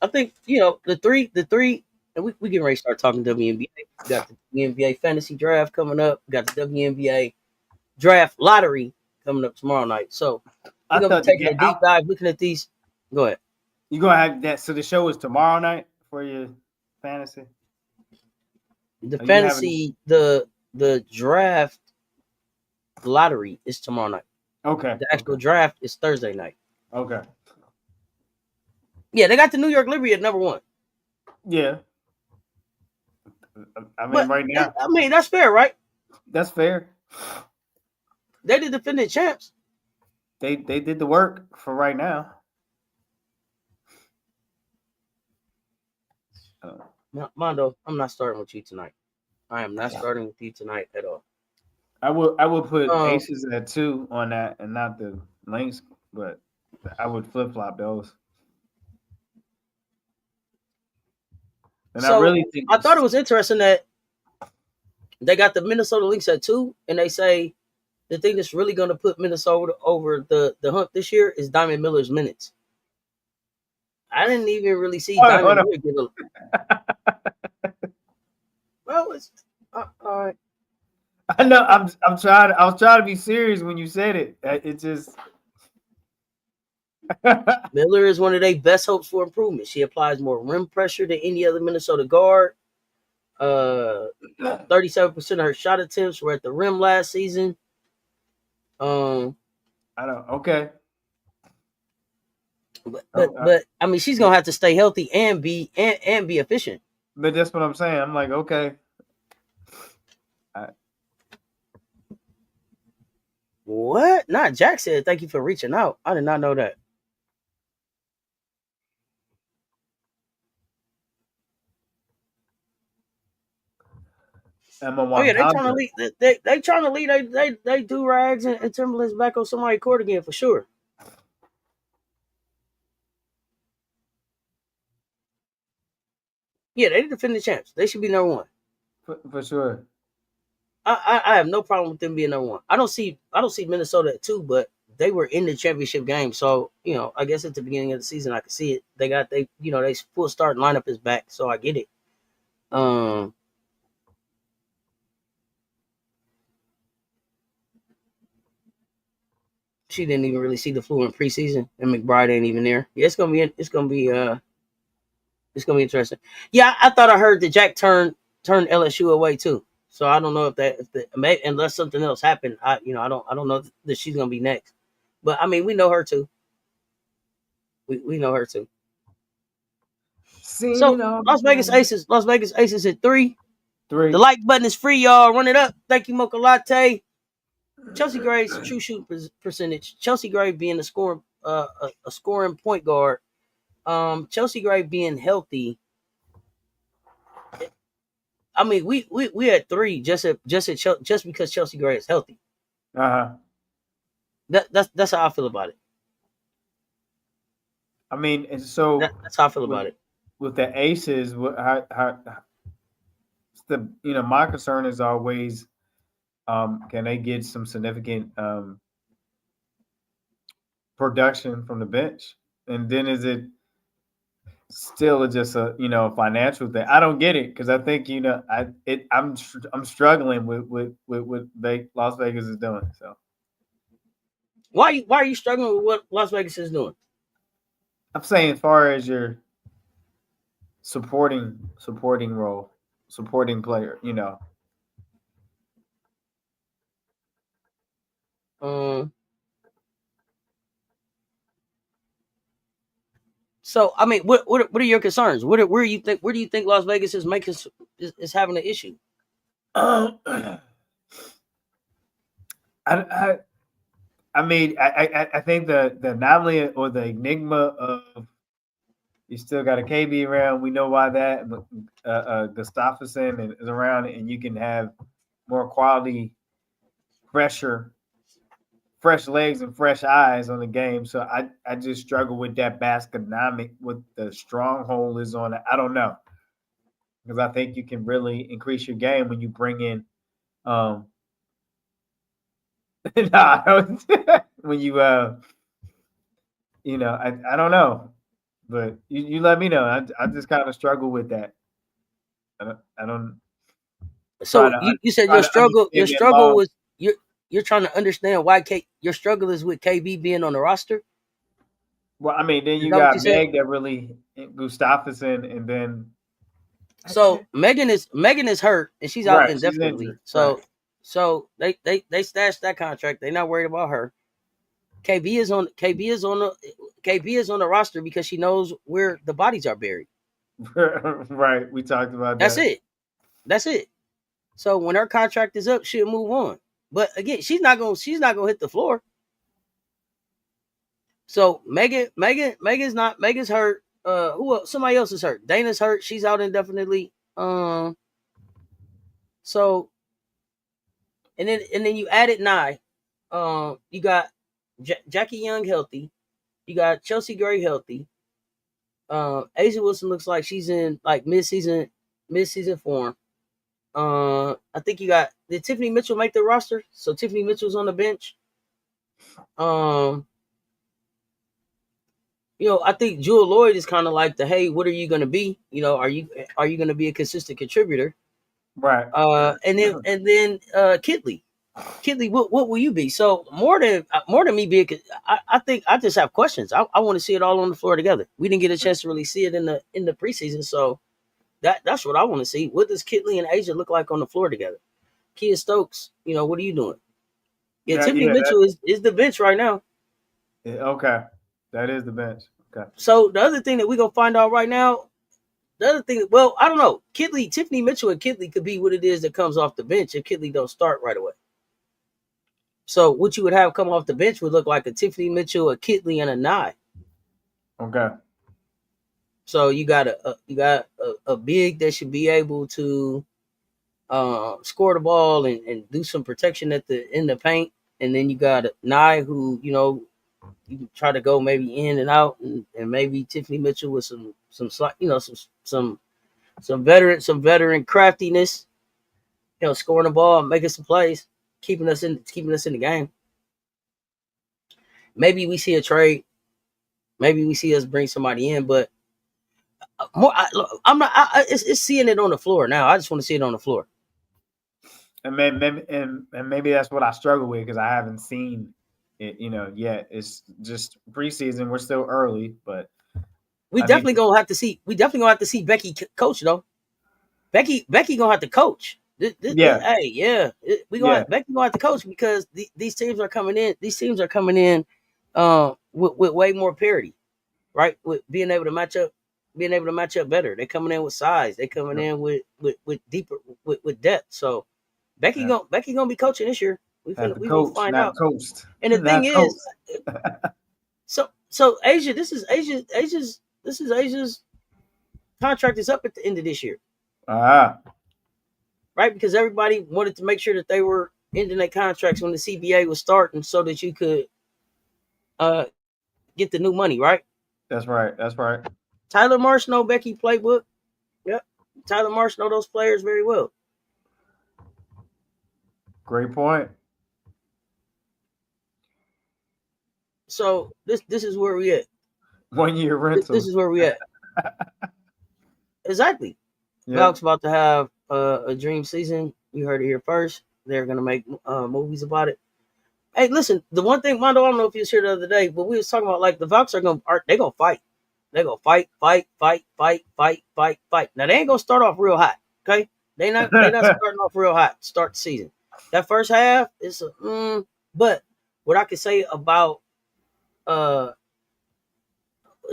I think the three And we getting ready to start talking WNBA. We got the WNBA fantasy draft coming up. We got the WNBA draft lottery coming up tomorrow night. So we're I gonna be thought the taking game. a deep dive, looking at these. Go ahead. You gonna have that? So the show is tomorrow night for your fantasy. The Are you having? fantasy, the draft lottery is tomorrow night. Okay. The actual draft is Thursday night. Okay. Yeah, they got the New York Liberty at number 1. Yeah. I mean, But right now, I mean, that's fair, right? that's fair. They the defending champs. They did the work for right now. Mondo, I'm not starting with you tonight. I am not starting with you tonight at all. I will put Aces at 2 on that and not the Lynx, but I would flip flop those. And So I really think I thought it was interesting that they got the Minnesota Lynx at 2, and they say the thing that's really going to put Minnesota over the hump this year is Diamond Miller's minutes. I didn't even really see Diamond Miller get a. Well, it's all right. I know. I'm trying. I was trying to be serious when you said it. It just. Miller is one of their best hopes for improvement. She applies more rim pressure than any other Minnesota guard. 37% of her shot attempts were at the rim last season. I don't. Okay. But I mean, she's gonna have to stay healthy and be efficient. But that's what I'm saying. I'm like, okay. What? Not Jack said, thank you for reaching out. I did not know that. Oh yeah, they trying to lead. They trying to lead. They do rags and Timberlands back on somebody's court again for sure. Yeah, they defend the champs. They should be number 1 for sure. I have no problem with them being number 1. I don't see Minnesota at 2, but they were in the championship game, so I guess at the beginning of the season I could see it. They full start lineup is back, so I get it. She didn't even really see the flu in preseason, and McBride ain't even there. Yeah, it's gonna be interesting. Yeah, I thought I heard that Jack turned LSU away too. So I don't know if unless something else happened, I don't know that she's gonna be next. But I mean, we know her too. We know her too. So Las Vegas Aces at 3. The like button is free, y'all. Run it up. Thank you, Mocha Latte. Chelsea Gray's true shoot percentage. Chelsea Gray being a scoring point guard. Chelsea Gray being healthy. I mean, we had 3 just because Chelsea Gray is healthy. That's how I feel about it. I mean, and so that's how I feel about it. With the Aces, my concern is always, can they get some significant production from the bench, and then is it still just a financial thing? I don't get it because I think I'm struggling with what Las Vegas is doing. So why are you struggling with what Las Vegas is doing? I'm saying as far as your supporting role, supporting player, So I mean, what are your concerns? Where do you think Las Vegas is having an issue? I mean, I think the anomaly or the enigma of you still got a KB around. We know why that. Gustafsson is around, and you can have more quality, fresh legs and fresh eyes on the game. So I just struggle with that baskonomic, what the stronghold is on it. I don't know. Because I think you can really increase your game when you bring in when you I don't know. But you let me know. I just kind of struggle with that. I don't try So to you said try your to struggle understand it long. was you're trying to understand why your struggle is with KB being on the roster. Well, I mean, then Is you that what you got said? Meg that really Gustafsson, and then So Megan is hurt and she's out right, she's indefinitely. injured. Right. So they stashed that contract. They're not worried about her. KB is on the roster because she knows where the bodies are buried. Right. We talked about That's that. it. That's it. So when her contract is up, she'll move on. But again, she's not gonna hit the floor. So Megan's hurt. Who else? Somebody else is hurt. Dana's hurt. She's out indefinitely. So and then you added Nye. You got Jackie Young healthy. You got Chelsea Gray healthy. Asia Wilson looks like she's in like mid-season form. I think you got did Tiffany Mitchell make the roster? So Tiffany Mitchell's on the bench. I think Jewel Lloyd is kind of like the hey, what are you gonna be? Are you gonna be a consistent contributor? Right. And then Kitley. Kitley, what will you be? So more than me being, I think I just have questions. I want to see it all on the floor together. We didn't get a chance to really see it in the preseason, so that's what I want to see. What does Kitley and Asia look like on the floor together? Kia Stokes, what are you doing? Yeah, Tiffany Mitchell is the bench right now. Okay, that is the bench. Okay. So the other thing that we're gonna find out right now, well, I don't know. Tiffany Mitchell and Kitley could be what it is that comes off the bench if Kitley don't start right away. So what you would have come off the bench would look like a Tiffany Mitchell, a Kitley, and a Nye. Okay. So you got a big that should be able to score the ball and do some protection in the paint, and then you got a Nye who you can try to go maybe in and out, and maybe Tiffany Mitchell with some veteran craftiness, scoring the ball, making some plays, keeping us in the game. Maybe we see a trade. Maybe we see us bring somebody in, but more. It's seeing it on the floor now. I just want to see it on the floor. And maybe that's what I struggle with because I haven't seen it, yet. It's just preseason. We're still early, but we definitely gonna have to see. We definitely gonna have to see Becky coach though. Becky gonna have to coach. Becky gonna have to coach because these teams are coming in. These teams are coming in with way more parity, right? With being able to match up better. They're coming in with size. They're coming in with deeper with depth. So Becky gonna be coaching this year. We gonna find out. Coast. And the thing is, so Asia, this is Asia's contract is up at the end of this year. Right? Because everybody wanted to make sure that they were ending their contracts when the CBA was starting so that you could get the new money, right? That's right. Tyler Marsh know Becky playbook. Yep. Tyler Marsh know those players very well. Great point. So this is where we at. 1 year rental. This is where we at. Exactly. Yep. Valk's about to have a dream season. You heard it here first. They're gonna make movies about it. Hey, listen. The one thing, Mondo, I don't know if you was here the other day, but we was talking about like the Valks gonna fight. They're gonna fight. Now they ain't gonna start off real hot. Okay, they're not starting off real hot. Start the season. That first half is but what I can say about what's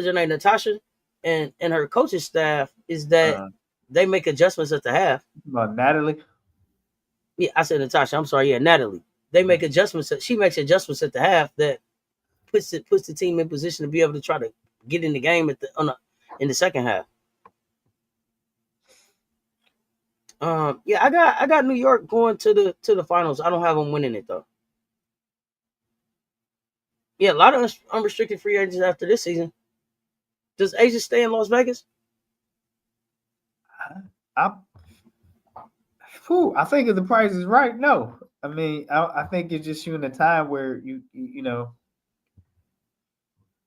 her name, Natasha, and her coaching staff is that they make adjustments at the half. Natalie? Yeah, I said Natasha. I'm sorry. Yeah, Natalie. They make adjustments. She makes adjustments at the half that puts the team in position to be able to try to get in the game in the second half. Yeah, I got New York going to the finals. I don't have them winning it though. Yeah, a lot of unrestricted free agents after this season. Does Asia stay in Las Vegas? I think if the price is right, no. I mean, I think it's just you in a time where you know,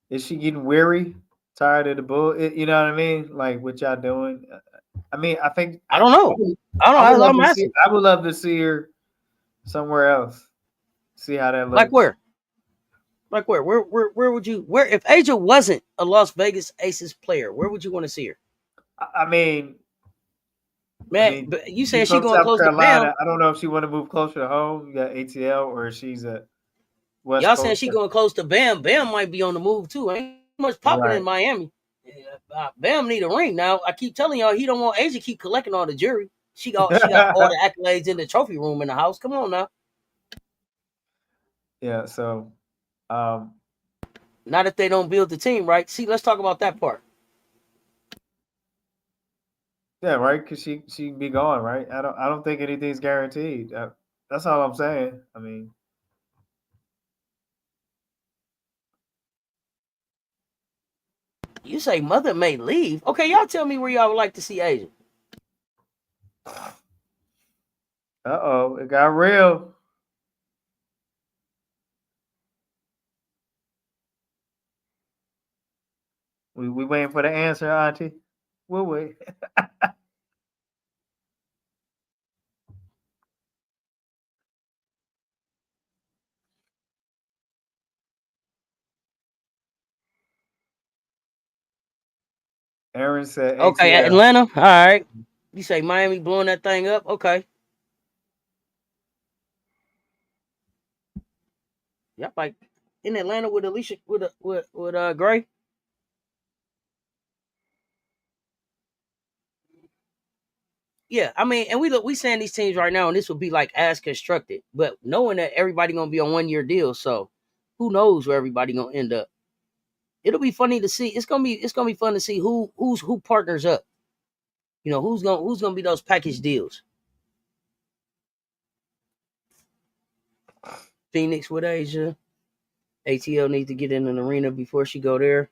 is she getting weary, tired of the bull? You know what I mean? Like what y'all doing? I mean, I think I don't know. I would love I'm to see. asking. I would love to see her somewhere else. See how that looks. Like where? Like where? Where would you? Where if Asia wasn't a Las Vegas Aces player, where would you want to see her? I mean, Man, but you saying she's she from going South close to Carolina. Bam? I don't know if she want to move closer to home. You got ATL, or she's a West Y'all saying Coast. she going close to Bam? Bam might be on the move too. Ain't much popping Right. in Miami. Bam need a ring now. I keep telling y'all he don't want Asia keep collecting all the jury. She got all the accolades in the trophy room in the house. Come on now. Yeah. So, um, Not if they don't build the team right. See, let's talk about that part. yeah, right. Because she be going right. I don't think anything's guaranteed. That's all I'm saying. I mean, You say mother may leave. Okay, y'all tell me where y'all would like to see Asia. it got real. We waiting for the answer, Auntie. We'll wait. Aaron said Okay, ATL. Atlanta. All right. You say Miami blowing that thing up. Okay. Y'all like in Atlanta with Alicia with Gray. Yeah, I mean, and we saying these teams right now, and this would be like as constructed, but knowing that everybody gonna be on 1 year deal, so who knows where everybody gonna end up. It'll be funny to see. It's gonna be fun to see who partners up. You know, who's gonna be those package deals. Phoenix with Asia. ATL needs to get in an arena before she go there.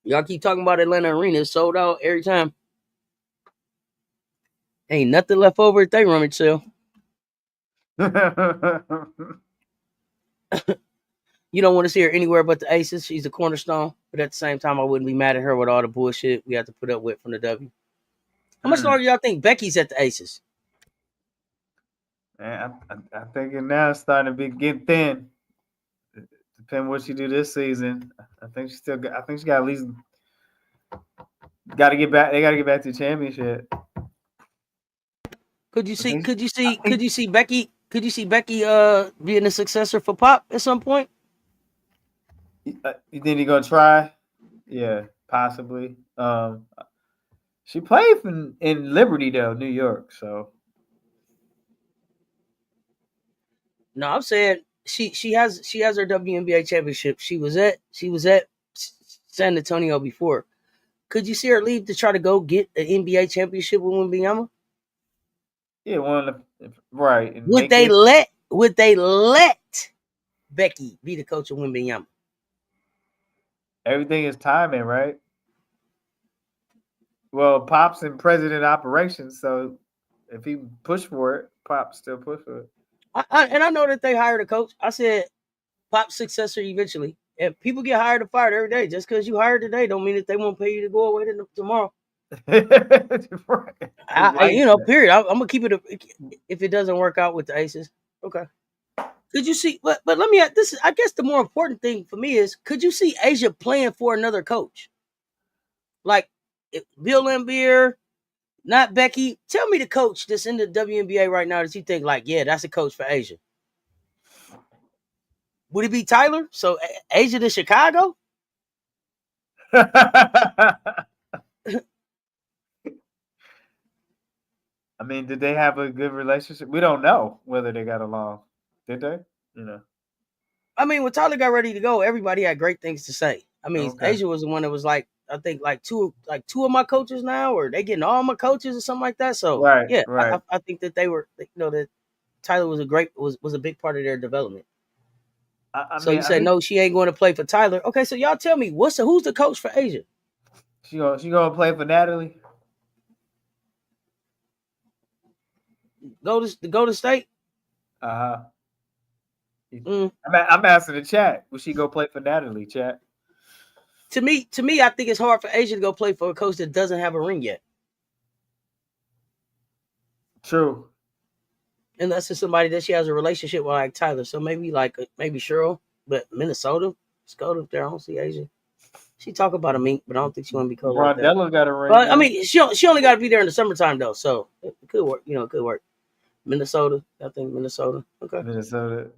Y'all keep talking about Atlanta Arena. It's sold out every time. Ain't nothing left over at they rummage sale. You don't want to see her anywhere but the Aces. She's a cornerstone. But at the same time, I wouldn't be mad at her with all the bullshit we have to put up with from the W. How much longer y'all think Becky's at the Aces? Man, I think it now it's starting to be getting thin. Depending what she do this season, I think she still. I think she got at least got to get back. They got to get back to the championship. Could you see? think- Could you see? I Could think you see Becky? Could you see Becky being a successor for Pop at some point? you think he gonna try? Yeah, possibly. She played in Liberty though, New York. So No, I'm saying she has her WNBA championship. She was at San Antonio before. Could you see her leave to try to go get an NBA championship with Wembanyama? yeah, one of the right and Would make they it. let Becky be the coach of Wembanyama? Everything is timing, right? Well, Pop's in president operations, so if he push for it, Pop still push for it. I know that they hired a coach. I said Pop's successor eventually. And people get hired and fired every day. Just because you hired today don't mean that they won't pay you to go away tomorrow. Right. Period. I'm gonna keep it if it doesn't work out with the Aces. Okay. Could you see? But let me. This is, I guess, the more important thing for me is: could you see Asia playing for another coach, like Bill Laimbeer, not Becky? Tell me the coach that's in the WNBA right now that you think like, yeah, that's a coach for Asia. Would it be Tyler? So Asia to Chicago? I mean, did they have a good relationship? We don't know whether they got along. Did they? You know. I mean, when Tyler got ready to go, everybody had great things to say. I mean, Okay. Asia was the one that was like, I think like two of my coaches now, or they getting all my coaches or something like that. So Right. yeah, Right. I think that they were, that Tyler was a big part of their development. So you say no, she ain't going to play for Tyler. Okay, so y'all tell me who's the coach for Asia? She gonna play for Natalie. Go to state. Uh huh. I'm asking the chat. Will she go play for Natalie? Chat. to me, I think it's hard for Asia to go play for a coach that doesn't have a ring yet. True. Unless it's somebody that she has a relationship with, like Tyler. So maybe Cheryl, but Minnesota, let's go up there. I don't see Asia. She talk about a mink, but I don't think she want to be cold like that. Brondello got a ring. But I mean, she only got to be there in the summertime though, so it could work. You know, it could work. Minnesota, I think Minnesota. Okay. Minnesota.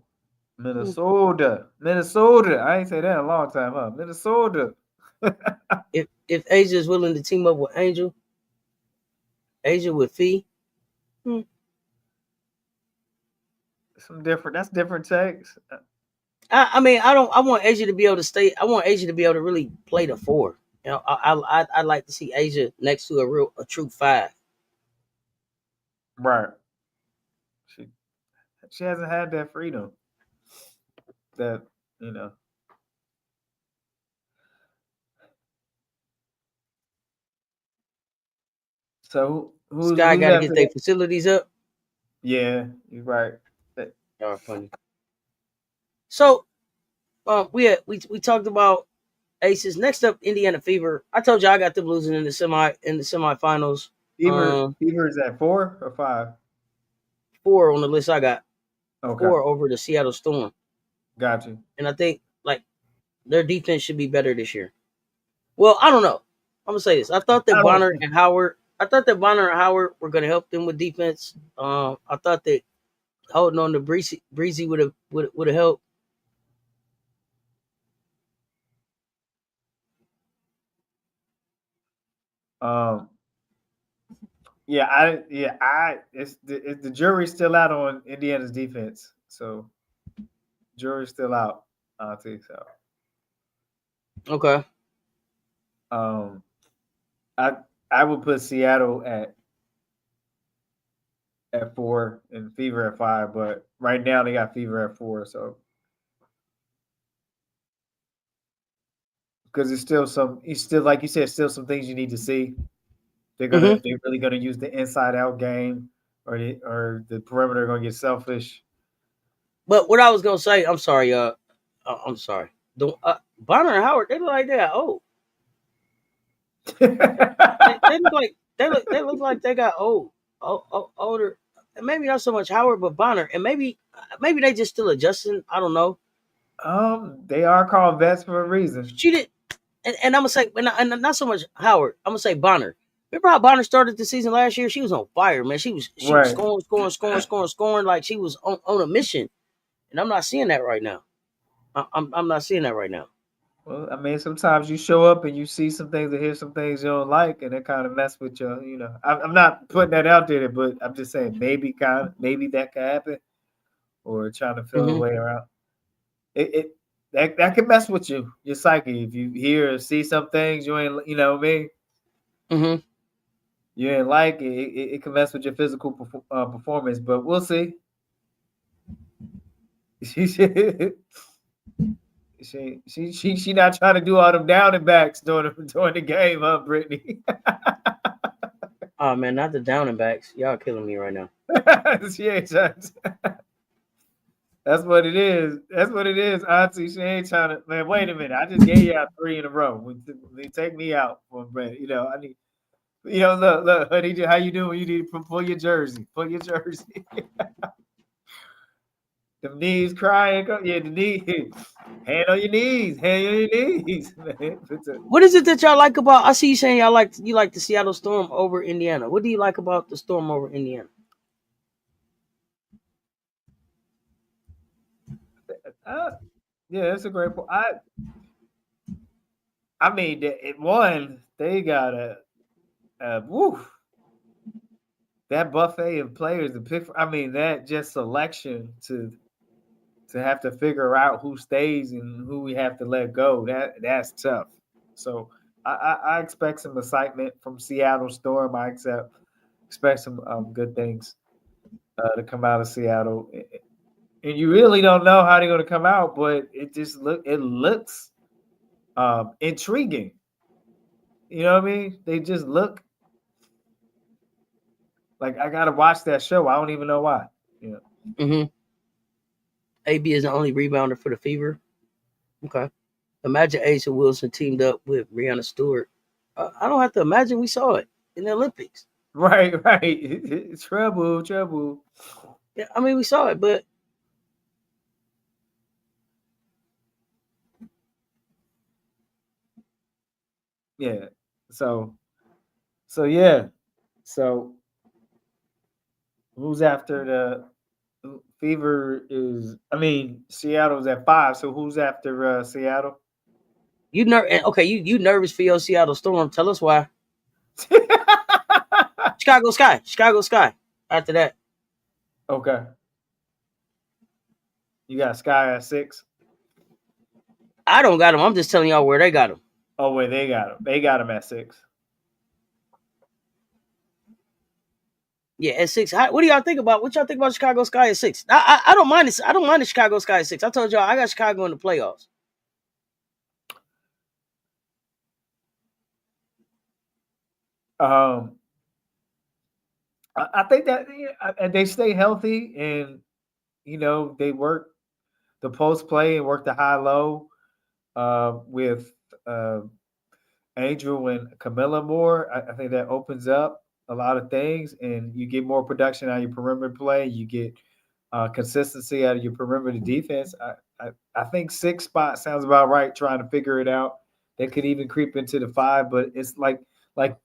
I ain't say that in a long time, huh? Minnesota. If Asia is willing to team up with Angel, Asia with Fee. That's different takes. I mean, I want Asia to be able to stay. I want Asia to be able to really play the 4. You know, I'd like to see Asia next to a true 5. Right. She hasn't had that freedom. That, you know. So who's Sky got to after get their that? facilities up. Yeah, you're right. Y'all are funny. So, we talked about Aces. Next up, Indiana Fever. I told you I got them losing in the semifinals. Fever is at 4 or 5? 4 on the list I got. Okay. 4 over the Seattle Storm. Gotcha. And I think their defense should be better this year. Well, I don't know. I'm gonna say this. I thought that Bonner and Howard were gonna help them with defense. I thought that holding on to Breezy would have helped. It's the jury's still out on Indiana's defense, so jury's still out. Auntie, so okay. I would put Seattle at 4 and Fever at 5, but right now they got Fever at 4, so because it's still like you said, still some things you need to see. They're really gonna use the inside out game, or the perimeter gonna get selfish. But what I was gonna say, I'm sorry, I'm sorry. The Bonner and Howard, they look like they got old. they look like they got older. Maybe not so much Howard, but Bonner, and maybe they just still adjusting. I don't know. They are called vets for a reason. She did, and I'm gonna say, and not so much Howard. I'm gonna say Bonner. Remember how Bonner started the season last year? She was on fire, man. She was scoring like she was on a mission, and I'm not seeing that right now. I'm not seeing that right now. Well, I mean, sometimes you show up and you see some things and hear some things you don't like, and it kind of mess with your, you know. I'm not putting that out there, but I'm just saying maybe that could happen, or trying to feel a way around. That can mess with your psyche if you hear or see some things you ain't, you know what I mean? Mm-hmm. You ain't like it. It can mess with your physical performance, but we'll see. She not trying to do all them down and backs during the game, huh, Brittany? Oh man, not the down and backs. Y'all killing me right now. She ain't trying to. That's what it is. That's what it is, Auntie. She ain't trying to. Man, wait a minute. I just gave you out 3 in a row. They take me out for a minute. You know, I need. You know, look, honey, how you doing? You need to pull your jersey. Pull your jersey. The knees crying. Yeah, the knee. Hand on your knees. Hand on your knees. What is it that y'all like about? I see you saying you like the Seattle Storm over Indiana. What do you like about the Storm over Indiana? Yeah, that's a great point. I mean, they got that buffet of players to pick. I mean, that just selection to have to figure out who stays and who we have to let go. That's tough. So I expect some excitement from Seattle Storm. I expect some good things to come out of Seattle. And you really don't know how they're going to come out, but it looks intriguing. You know what I mean? They just look like I got to watch that show. I don't even know why. You know. Mm-hmm. AB is the only rebounder for the Fever. Okay. Imagine Asia Wilson teamed up with Breanna Stewart. I don't have to imagine. We saw it in the Olympics. Right. Trouble. Yeah, I mean, we saw it, but yeah. So yeah. So who's after the Fever is? I mean, Seattle's at 5. So who's after Seattle? okay, you nervous for your Seattle Storm? Tell us why. Chicago Sky. After that, Okay. You got Sky at 6. I don't got them. I'm just telling y'all where they got them. Oh wait, they got him. They got him at 6. Yeah, at 6. What do y'all think about? What y'all think about Chicago Sky at 6? I don't mind this. I don't mind the Chicago Sky at 6. I told y'all I got Chicago in the playoffs. I think that they stay healthy and they work the post play and work the high low with Angel and Camilla more. I think that opens up a lot of things, and you get more production out of your perimeter play. You get consistency out of your perimeter defense. I think 6 spot sounds about right. Trying to figure it out. They could even creep into the 5, but it's like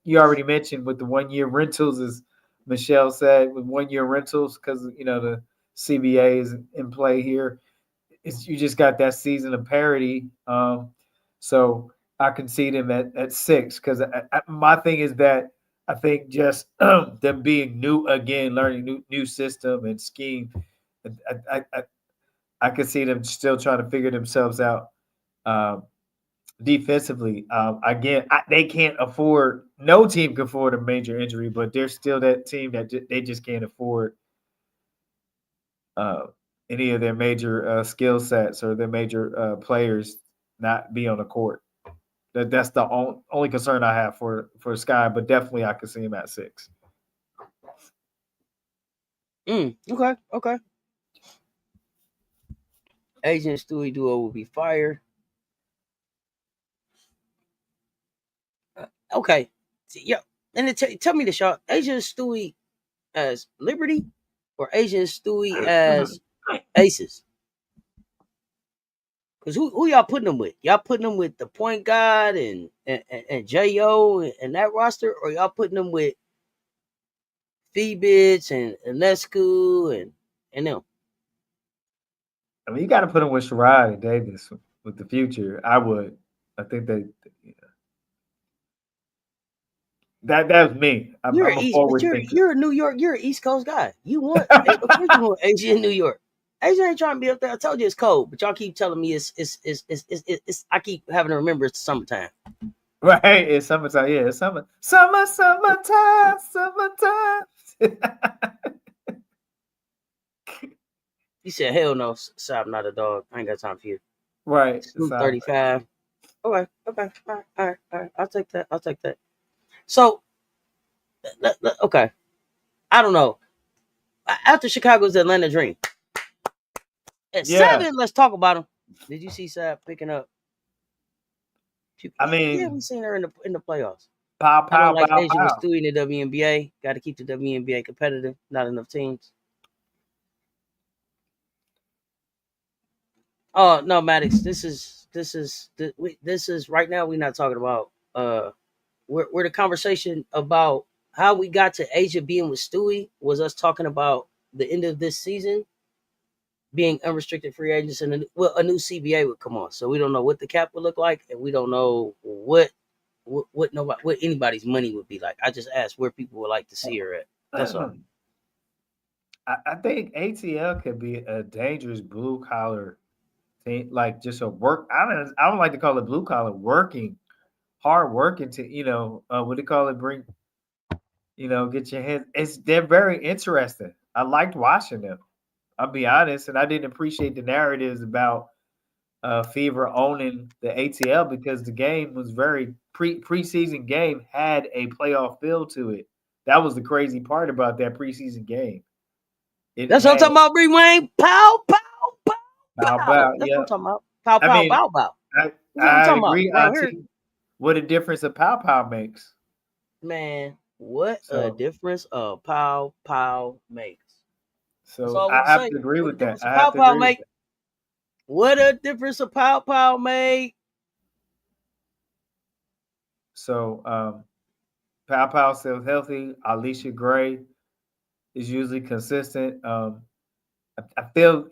you already mentioned with the 1-year rentals, as Michelle said, with 1-year rentals because the CBA is in play here. You just got that season of parity. So I can see them at 6 because my thing is that I think just them being new again, learning new system and scheme. I could see them still trying to figure themselves out defensively. Again, they can't afford. No team can afford a major injury, but they're still that team that they just can't afford any of their major skill sets or their major players not be on the court. That's the only concern I have for Sky, but definitely I could see him at 6. Okay. Agent Stewie duo will be fired. Okay. Yeah. And tell me this, y'all. Agent Stewie as Liberty or Agent Stewie as Aces? Because who y'all putting them with? Y'all putting them with the point guard and J.O. and that roster? Or y'all putting them with Phoebits and Lescu and them? I mean, you got to put him with Sherrod and Davis with the future. I would. I think that's me. I'm a forward thinker. You're a New York. You're an East Coast guy. You want of course you want AJ in New York. AJ ain't trying to be up there. I told you it's cold, but y'all keep telling me it's I keep having to remember it's summertime. Right, it's summertime. Yeah, it's summertime. You said hell no, I'm not a dog. I ain't got time for you. Right. 35. Okay. All right. I'll take that. So, okay. I don't know. After Chicago's Atlanta Dream. At 7, let's talk about him. Did you see Sab picking up? I mean, we've seen her in the playoffs. Pow. Asia was doing the WNBA. Got to keep the WNBA competitive. Not enough teams. Oh no, Maddox. This is right now. We're not talking about. We're the conversation about how we got to Asia being with Stewie was us talking about the end of this season being unrestricted free agents and a new CBA would come on. So we don't know what the cap would look like, and we don't know what anybody's money would be like. I just asked where people would like to see her at. That's all. I think ATL could be a dangerous blue collar thing, like just a work. I don't like to call it blue collar, hard working to what do you call it? Bring get your head. They're very interesting. I liked watching them. I'll be honest, and I didn't appreciate the narratives about Fever owning the ATL because the game was very preseason game had a playoff feel to it. That was the crazy part about that preseason game. That's what I'm talking about, Bree Wayne. Pow. Yeah. That's what I'm talking about. Pow. That's what we I talking about agree, around here. auntie. What a difference a pow pow makes. Man, what a So, difference a pow pow makes. That's so all I I want to have say. to agree What a with that. difference a I pow have to pow agree with make. What a difference a pow pow make. So, Pow Pow stays healthy. Alicia Gray is usually consistent. I feel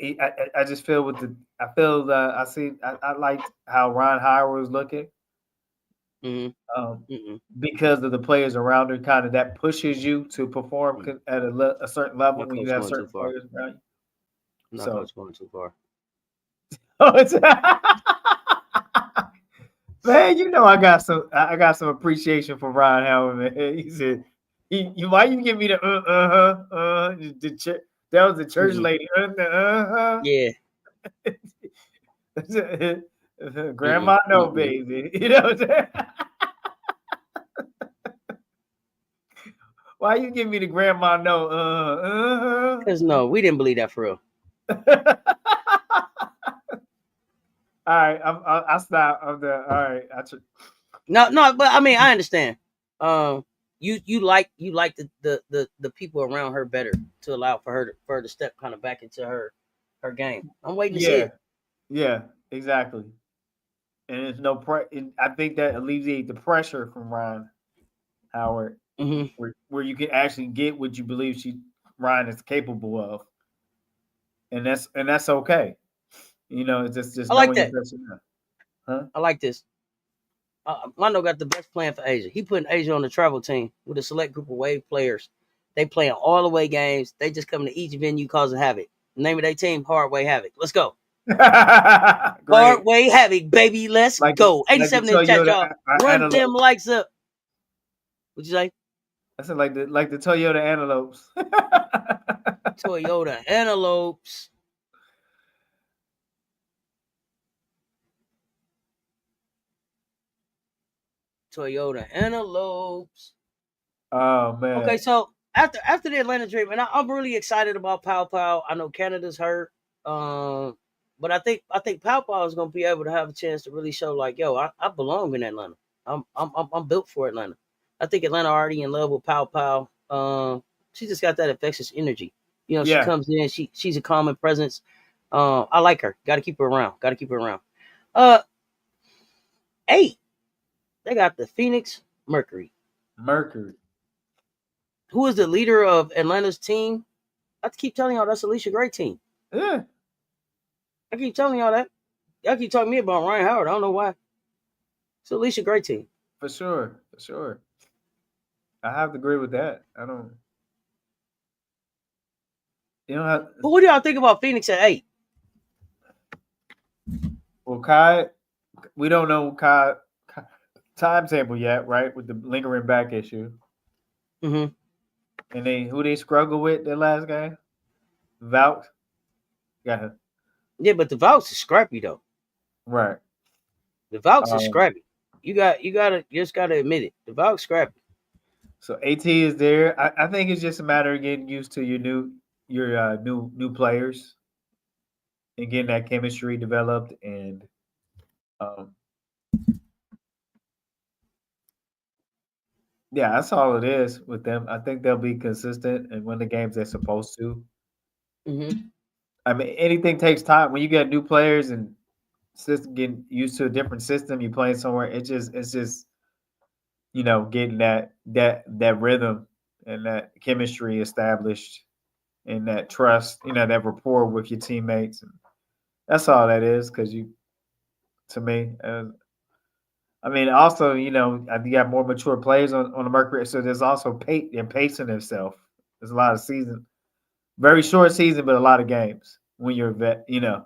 I just feel with the I feel I liked how Ron Howard was looking. Mm-hmm. Um, Mm-mm. because of the players around her, kind of that pushes you to perform Mm. at a certain level My when you coach have going too certain far. players around you. My So, coach going too far. oh, it's man, you know I got some appreciation for Ron Howard, man. He said, why you give me the that was the church Mm-mm. lady Yeah. Mm-mm. grandma no Mm-mm. baby, you know what I'm saying? Why you give me the grandma no Cause no, we didn't believe that for real. All right, I stop. I'm done. All right, No, but I mean I understand. You like the people around her better to allow for her to step kind of back into her game. I'm waiting to see yeah, it. yeah, exactly. And there's no I think that alleviates the pressure from Ron Howard, Mm-hmm. where you can actually get what you believe Ryan is capable of, and that's okay. You know, it's just I like knowing your that. best enough, huh? I like this. Mondo got the best plan for Asia. He putting Asia on the travel team with a select group of wave players. They playing all away games. They just come to each venue causing havoc. The name of their team, Hardway Havoc. Let's go. Great, Hardway Havoc, baby. Let's go. like the 87 in the chat, Toyota y'all. Run antelope. them likes up. What'd you say? I said like the Toyota antelopes. Toyota Antelopes. Toyota Antelopes. Oh Okay, man, so after the Atlanta trip, and I'm really excited about Pow Pow. I know Canada's hurt, but I think Pow Pow is gonna be able to have a chance to really show like, yo, I belong in Atlanta. I'm built for Atlanta. I think Atlanta already in love with Pow Pow. She just got that infectious energy. You know, she yeah, comes in, she's a calming presence. I like her. Got to keep her around. Got to keep her around. Uh, 8. They got the Phoenix Mercury. Mercury. Who is the leader of Atlanta's team? I keep telling y'all that's Alicia Gray team. Yeah, I keep telling y'all that. Y'all keep talking to me about Ryan Howard. I don't know why. It's Alicia Gray team. for sure, for sure. I have to agree with that. I don't. You don't have. But what do y'all think about Phoenix at 8? Well, Kai, we don't know Kai timetable yet, right? With the lingering back issue, Mm-hmm. and who they struggle with the last game, Vouch. Yeah, Yeah, but the Vouch is scrappy though. right. The Vouch is Um, scrappy. You just gotta admit it. The Vouch scrappy. so AT is there. I think it's just a matter of getting used to your new players and getting that chemistry developed, and um, yeah, that's all it is with them. I think they'll be consistent and win the games they're supposed to. Mm-hmm. I mean, anything takes time. When you get new players and system getting used to a different system, you playing somewhere. It's just getting that rhythm and that chemistry established and that trust, that rapport with your teammates. And that's all that is. Because to me, I mean, also you got more mature players on the Mercury, so there's also they're pacing themselves. There's a lot of season, very short season, but a lot of games when you're a vet. So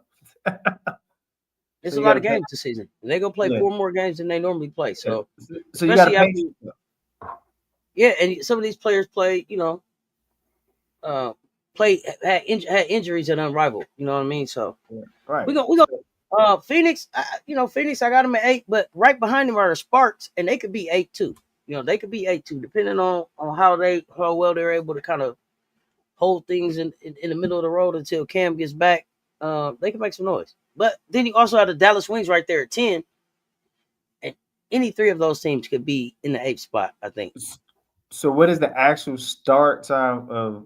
It's a you got lot to of pay. games this season. They gonna play Yeah, 4 more games than they normally play. yeah. So So you got to especially pace after yourself. yeah, and some of these players play, uh had injuries that unrivaled. You know what I mean? So Yeah, we right. gonna we gonna Phoenix, Phoenix, I got them at 8, but right behind them are the Sparks, and they could be 8 too. They could be 8 too, depending on how well they're able to kind of hold things in the middle of the road until Cam gets back. They can make some noise. But then you also have the Dallas Wings right there at 10. any three of those teams could be in the 8th spot, I think. So what is the actual start time of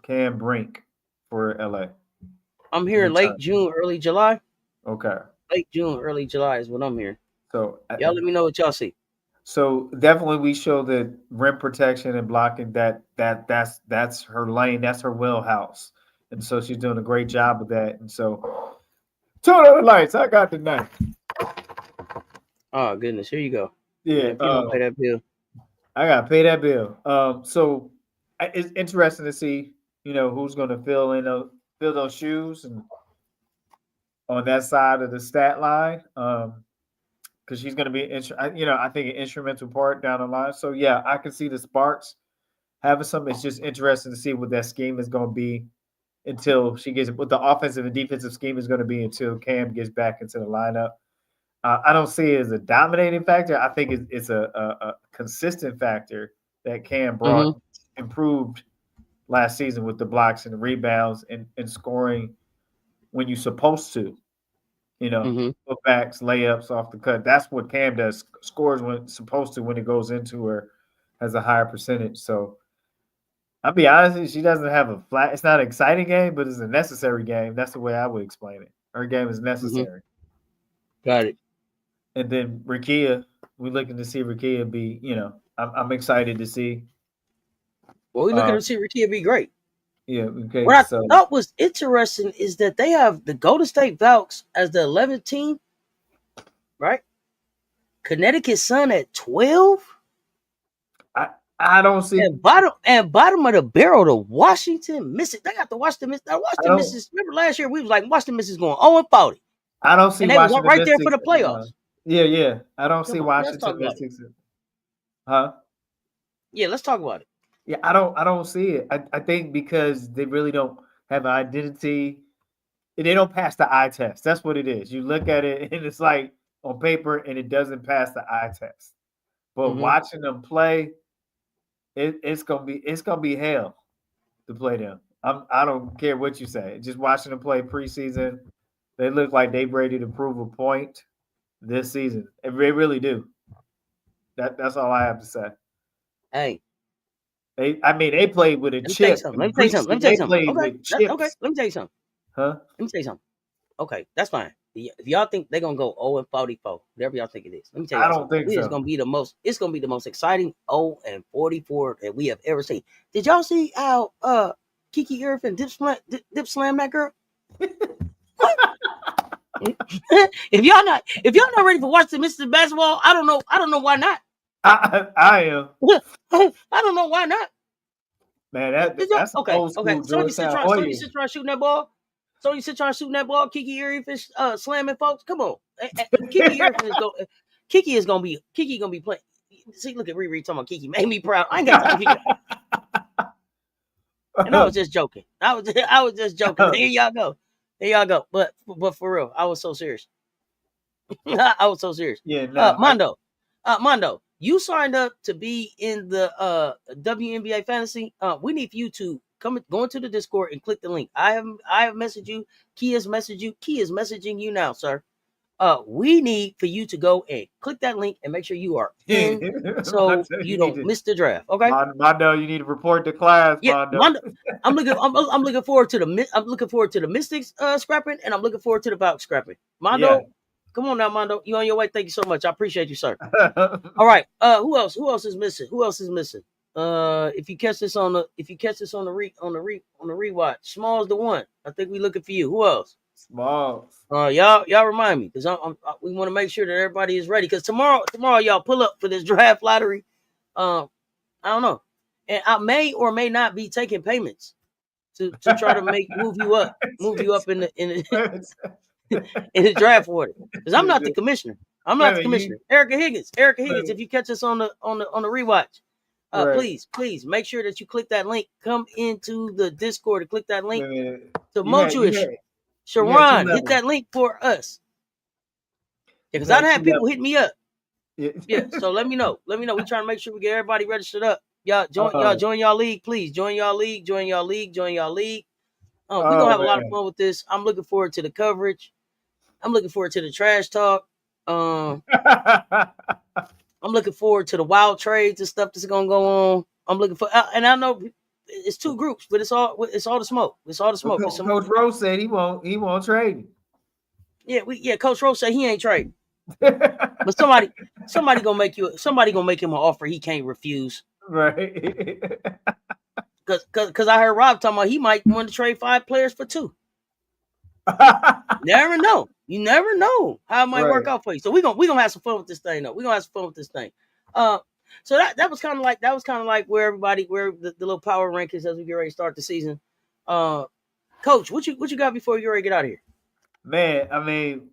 Cam Brink for LA? I'm here late June, early July. Okay. Late June, early July is what I'm here. So y'all let me know what y'all see. So definitely we show that rim protection and blocking that's her lane, that's her wheelhouse. And so she's doing a great job of that. And so turn on the lights. I got the knife. Oh goodness, here you go. Yeah, if you don't pay that bill. I gotta pay that bill. So it's interesting to see, who's going to fill those shoes and on that side of the stat line. Because she's going to be, I think an instrumental part down the line. So yeah, I can see the Sparks having something. It's just interesting to see what that scheme is going to be until she gets what the offensive and defensive scheme is going to be until Cam gets back into the lineup. I don't see it as a dominating factor. I think it's a consistent factor that Cam brought, improved last season with the blocks and the rebounds and scoring when you're supposed to. Putbacks, layups off the cut. That's what Cam does. Scores when it's supposed to, when it goes into her, has a higher percentage. So I'll be honest, she doesn't have a flat. It's not an exciting game, but it's a necessary game. That's the way I would explain it. Her game is necessary. Got it. And then Rikia, we're looking to see Rikia be. I'm excited to see. Well, we're looking to see Rikia be great. Yeah. Okay. What I thought was interesting is that they have the Golden State Valks as the 11th team, right? Connecticut Sun at 12. I don't see. And bottom of the barrel to Washington, Mississippi. They got the Washington Mississippi. Remember last year we was like Washington Mississippi going 0-40. I don't see. And they Washington right there for the playoffs. Yeah. I don't see Washington Mystics. Huh? Yeah, let's talk about it. Yeah, I don't see it. I think because they really don't have an identity. They don't pass the eye test. That's what it is. You look at it and it's like on paper and it doesn't pass the eye test. But watching them play, it's gonna be hell to play them. I don't care what you say. Just watching them play preseason, they look like they're ready to prove a point this season. They really do. That's all I have to say. Hey. They played with a chip. Let me tell you something. Okay, let me tell you something. Huh? Let me tell you something. Okay, that's fine. If y'all think they're gonna go 0-44, whatever y'all think it is, let me tell you. I don't think so. It's gonna be the most exciting 0-44 that we have ever seen. Did y'all see how Kiki Irvin dip slam that girl? if y'all not ready for watching Mr. Basketball, I don't know why not. I am. I don't know why not. Man, that's old school. Okay. So you sit trying shooting that ball. So you sit trying shooting that ball. Kiki Earfish slamming folks. Come on, Kiki is gonna be playing. See, look at Riri talking about Kiki. Made me proud. I ain't got time for that. And I was just joking. I was just joking. Here y'all go. But for real, I was so serious. I was so serious. Yeah, no. Mondo, you signed up to be in the WNBA fantasy. We need you to go into the Discord and click the link. I have messaged you. Key has messaged you. Key is messaging you now, sir. We need for you to go and click that link and make sure you are in, so you don't miss the draft. Okay, Mondo, you need to report to class. Yeah, Mondo. I'm looking forward to the Mystics scrapping, and I'm looking forward to the Valks scrapping. Mondo. Yeah. Come on now, Mondo. You on your way. Thank you so much. I appreciate you, sir. All right. Who else is missing? If you catch this on the rewatch, Small's the one. I think we looking for you. Who else? Smalls. Y'all remind me, because we want to make sure that everybody is ready. Because tomorrow y'all pull up for this draft lottery. I don't know, and I may or may not be taking payments to try to move you up in the in the draft order, because I'm not the commissioner. Erica Higgins. If you catch us on the rewatch, please make sure that you click that link. Come into the Discord and click that link. Tumultuous Sharon, hit that link for us. Because I had people hit me up. Yeah, so let me know. We trying to make sure we get everybody registered up. Y'all join y'all league, please. Join y'all league. We're gonna have a lot of fun with this. I'm looking forward to the coverage. I'm looking forward to the trash talk. I'm looking forward to the wild trades and stuff that's gonna go on. I'm looking for, and I know it's two groups, but it's all the smoke. It's all the smoke. Coach Rose said he won't trade. Yeah, Coach Rose said he ain't trading. But somebody gonna make him an offer he can't refuse. Right. Cause I heard Rob talking about he might want to trade 5 players for 2. Never know. You never know how it might work out for you. So we gonna have some fun with this thing though. So that was kind of like where the little power rankings as we get ready to start the season. Coach, what you got before you ready to get out of here? Man, I mean,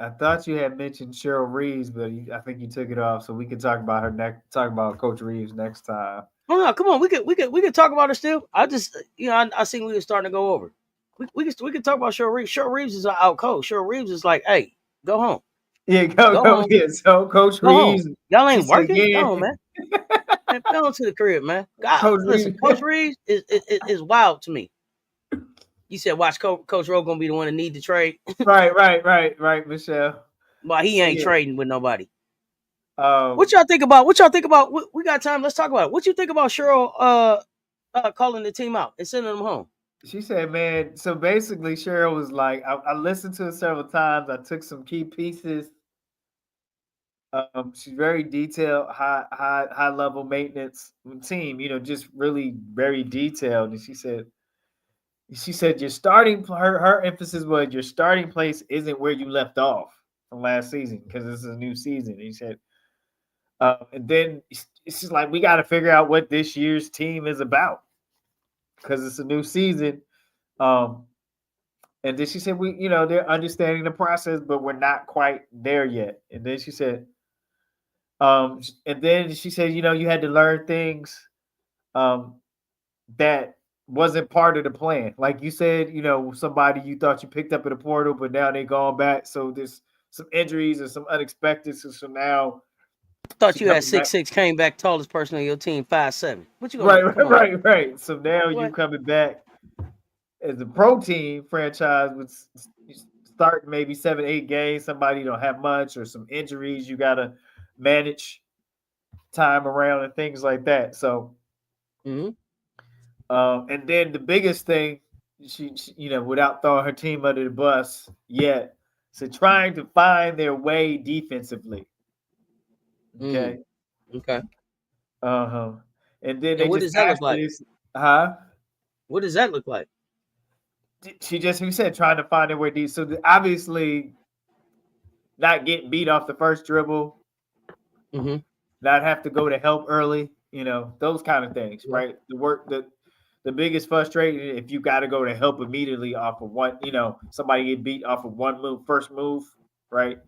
I thought you had mentioned Cheryl Reeves, but I think you took it off, so we can talk about her talk about Coach Reeves next time. Oh no, come on, we could talk about her still. I just I think we were starting to go over. We can talk about Cheryl Reeves. Cheryl Reeves is an out coach. Cheryl Reeves is like, hey, go home. Yeah, go home. Yeah, so Coach Reeves, home. Y'all ain't working. Yeah. Go home, man. Go on to the crib, man. God, Coach Reeves is wild to me. You said watch Coach Rowe gonna be the one that need to trade. Right, Michelle. But he ain't trading with nobody. What y'all think about? We got time. Let's talk about it. What you think about Cheryl calling the team out and sending them home? She said, man, so basically Cheryl was like, I listened to it several times. I took some key pieces. She's very detailed, high level maintenance team, just really very detailed. And she said your starting, her emphasis was your starting place isn't where you left off from last season because this is a new season. And he said, and then it's just like we got to figure out what this year's team is about because it's a new season. And then she said, they're understanding the process, but we're not quite there yet. And then she said, you had to learn things that wasn't part of the plan. Like you said, somebody you thought you picked up in the portal, but now they're going back. So there's some injuries and some unexpected. So now, thought you had 6'6", came back tallest person on your team, 5'7". What you gonna right. So now you coming back as a pro team franchise with start maybe 7-8 games. Somebody don't have much or some injuries. You gotta manage time around and things like that. So, and then the biggest thing, she without throwing her team under the bus yet, so trying to find their way defensively. Okay. Okay. And then they what just does that asked look like? this, What does that look like? We said trying to find their way deep. So obviously, not getting beat off the first dribble. Not have to go to help early, those kind of things, right? The biggest frustration if you got to go to help immediately off of one, somebody get beat off of one move, first move, right?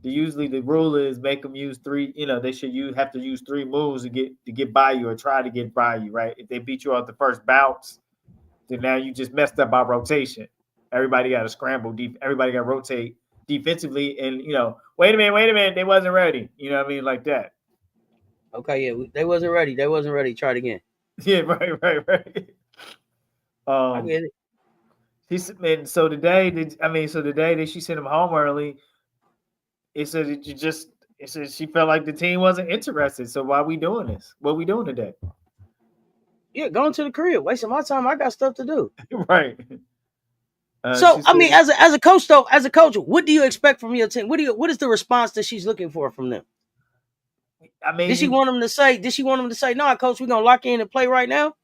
Usually the rule is make them use 3. They should have to use 3 moves to get by you or try to get by you, right? If they beat you off the first bounce, then now you just messed up by rotation. Everybody got to scramble deep. Everybody got to rotate defensively, and wait a minute, they wasn't ready. You know what I mean, like that. Okay, yeah, they wasn't ready. Try it again. Yeah, right. I get it. So today that she sent him home early, it said she felt like the team wasn't interested. So why are we doing this? What are we doing today? Yeah, going to the crib, wasting my time. I got stuff to do. Right. So I mean, as a coach, what do you expect from your team? What is the response that she's looking for from them? I mean, did she want them to say, "No, coach, we're gonna lock in and play right now"?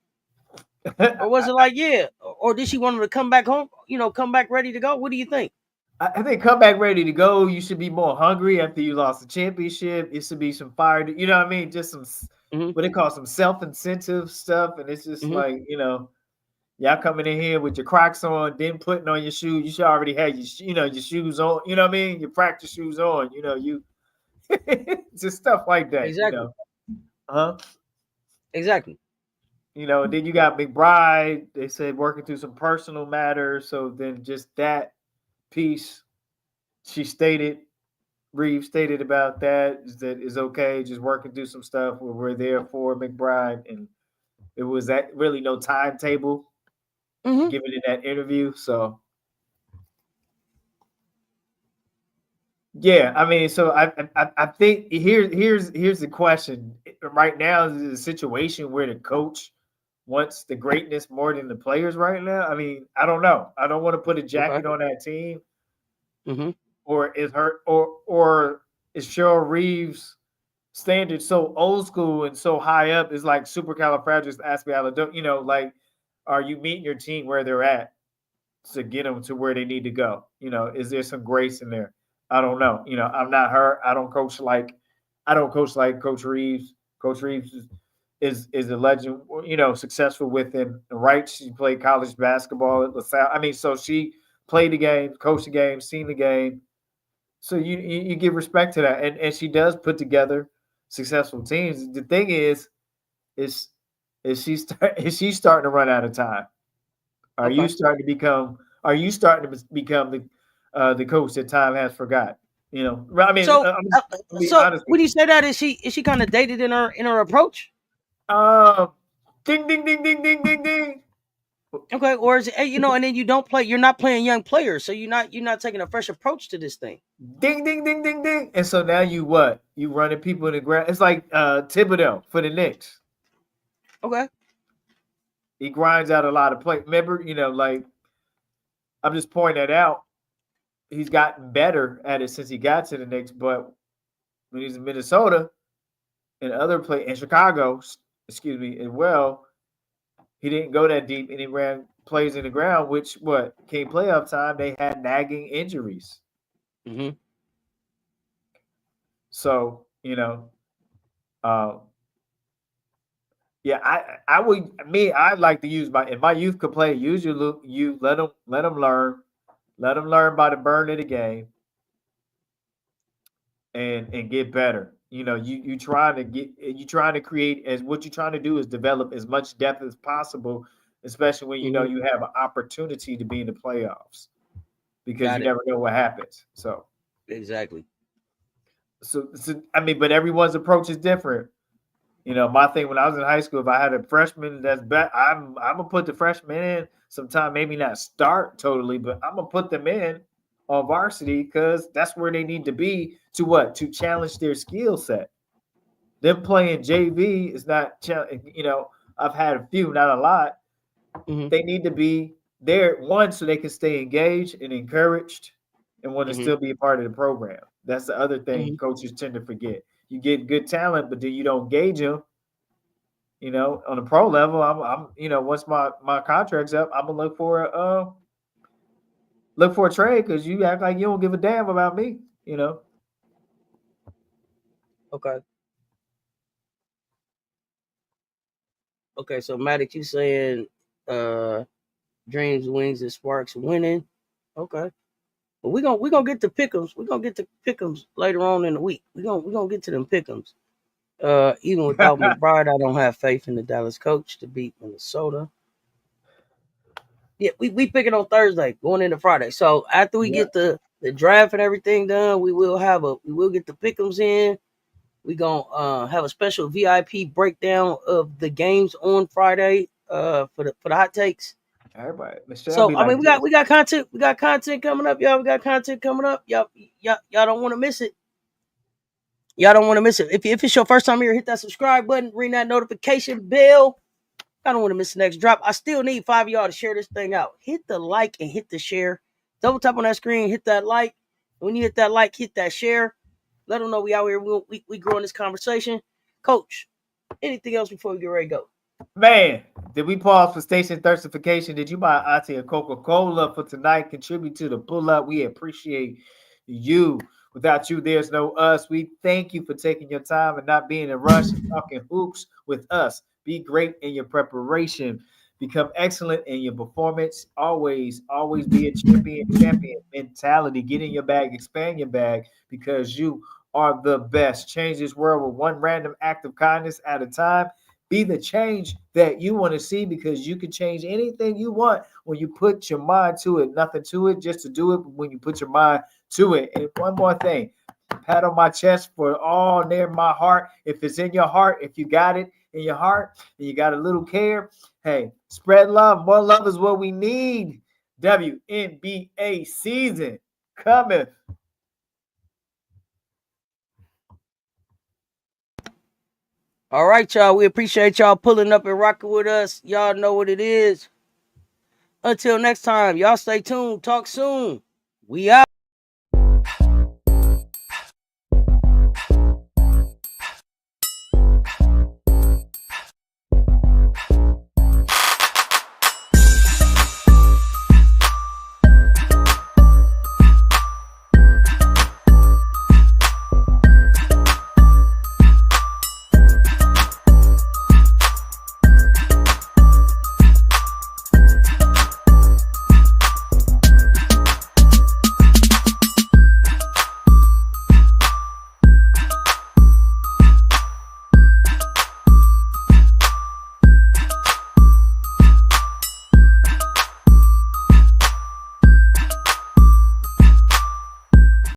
Or was it like, yeah? Or did she want them to come back home? Come back ready to go? What do you think? I think come back ready to go. You should be more hungry after you lost the championship. It should be some fire. You know what I mean? Just some what they call some self-incentive stuff. And it's just like, y'all coming in here with your Crocs on, then putting on your shoes. You should already have your shoes on. You know what I mean? Your practice shoes on. You just stuff like that. Exactly. Exactly. Then you got McBride. They said working through some personal matters. So then just that piece, Reeve stated about that is okay. Just working through some stuff where we're there for McBride, and it was that really no timetable given in that interview. So Yeah, I mean, so I think here's the question. Right now is a situation where the coach wants the greatness more than the players right now. I mean, I don't know. I don't want to put a Okay. jacket on that team, Mm-hmm. or is her or is Cheryl Reeves standard so old school and so high up is like supercalifragilisticexpialidocious. You know, like are you meeting your team where they're at to get them to where they need to go? You know, is there some grace in there? I don't know. You know, I'm not her. I don't coach like Coach Reeves. Coach Reeves is a legend. You know, successful within the right. She played college basketball at LaSalle. I mean, so she played the game, coached the game, seen the game. So you give respect to that, and she does put together successful teams. The thing is is is she starting to run out of time? Are you Okay. starting to become? Are you starting to become the coach that time has forgot? You know, I mean, So, I'm be so honest with when you say that, is she kind of dated in her approach? you. Ding ding ding ding ding ding ding. Okay, or is it, and then you don't play. You're not playing young players, so you're not taking a fresh approach to this thing. Ding ding ding ding ding. And so now you what? You running people in the ground. It's like Thibodeau for the Knicks. Okay. He grinds out a lot of play. Remember, you know, like I'm just pointing that out. He's gotten better at it since he got to the Knicks, but when he's in Minnesota and other play in Chicago, excuse me, as well, he didn't go that deep and he ran plays in the ground, which what came playoff time, they had nagging injuries. Mm-hmm. So, you know, uh, yeah, I would me, I'd like to use my if my youth could play, use your look, you let them learn. Let them learn by the burn of the game and get better. You know, you trying to create as what you're trying to do is develop as much depth as possible, especially when you know Mm-hmm. you have an opportunity to be in the playoffs because you Got it. never know what happens. Exactly. So I mean, but everyone's approach is different. You know, my thing when I was in high school, if I had a freshman that's bet, I'm gonna put the freshman in sometime, maybe not start totally, but I'm gonna put them in on varsity because that's where they need to be to what to challenge their skill set. Them playing JV is not, you know, I've had a few, not a lot. Mm-hmm. They need to be there one so they can stay engaged and encouraged and want to Mm-hmm. still be a part of the program. That's the other thing Mm-hmm. coaches tend to forget. You get good talent, but then you don't gauge them. You know, on the pro level, you know, once my contract's up, I'm gonna look for a trade because you act like you don't give a damn about me. You know, Okay. Okay. So Maddox, you saying uh dreams, wings, and sparks winning? Okay. But we gonna get to pick'ems. We're gonna get to pick'ems later on in the week. We gonna get to them pick'ems. Even without McBride, I don't have faith in the Dallas coach to beat Minnesota. Yeah, we pick it on Thursday, going into Friday. So after we yeah, get the draft and everything done, we will get the pick'ems in. We gonna have a special VIP breakdown of the games on Friday for the hot takes. everybody. Michelle So be I mean like this. we got content coming up, y'all. We got content coming up. Y'all don't want to miss it. Y'all don't want to miss it. If it's your first time here, hit that subscribe button, ring that notification bell. I don't want to miss the next drop. I still need 5 of y'all to share this thing out. Hit the like and hit the share. Double tap on that screen, hit that like. When you hit that like, hit that share. Let them know we out here. We growing this conversation. Coach, anything else before we get ready to go? Man, did we pause for station thirstification? Did you buy auntie a Coca-Cola for tonight? Contribute to the pull up. We appreciate you. Without you, there's no us. We thank you for taking your time and not being in a rush and talking hoops with us. Be great in your preparation. Become excellent in your performance. Always be a champion mentality. Get in your bag, expand your bag because you are the best. Change this world with one random act of kindness at a time. Be the change that you want to see because you can change anything you want when you put your mind to it. Nothing to it, just to do it when you put your mind to it. And one more thing, pat on my chest for all near my heart. If it's in your heart, if you got it in your heart and you got a little care, hey, spread love. More love is what we need. WNBA season coming. All right, y'all. We appreciate y'all pulling up and rocking with us. Y'all know what it is. Until next time, y'all stay tuned. Talk soon. We out.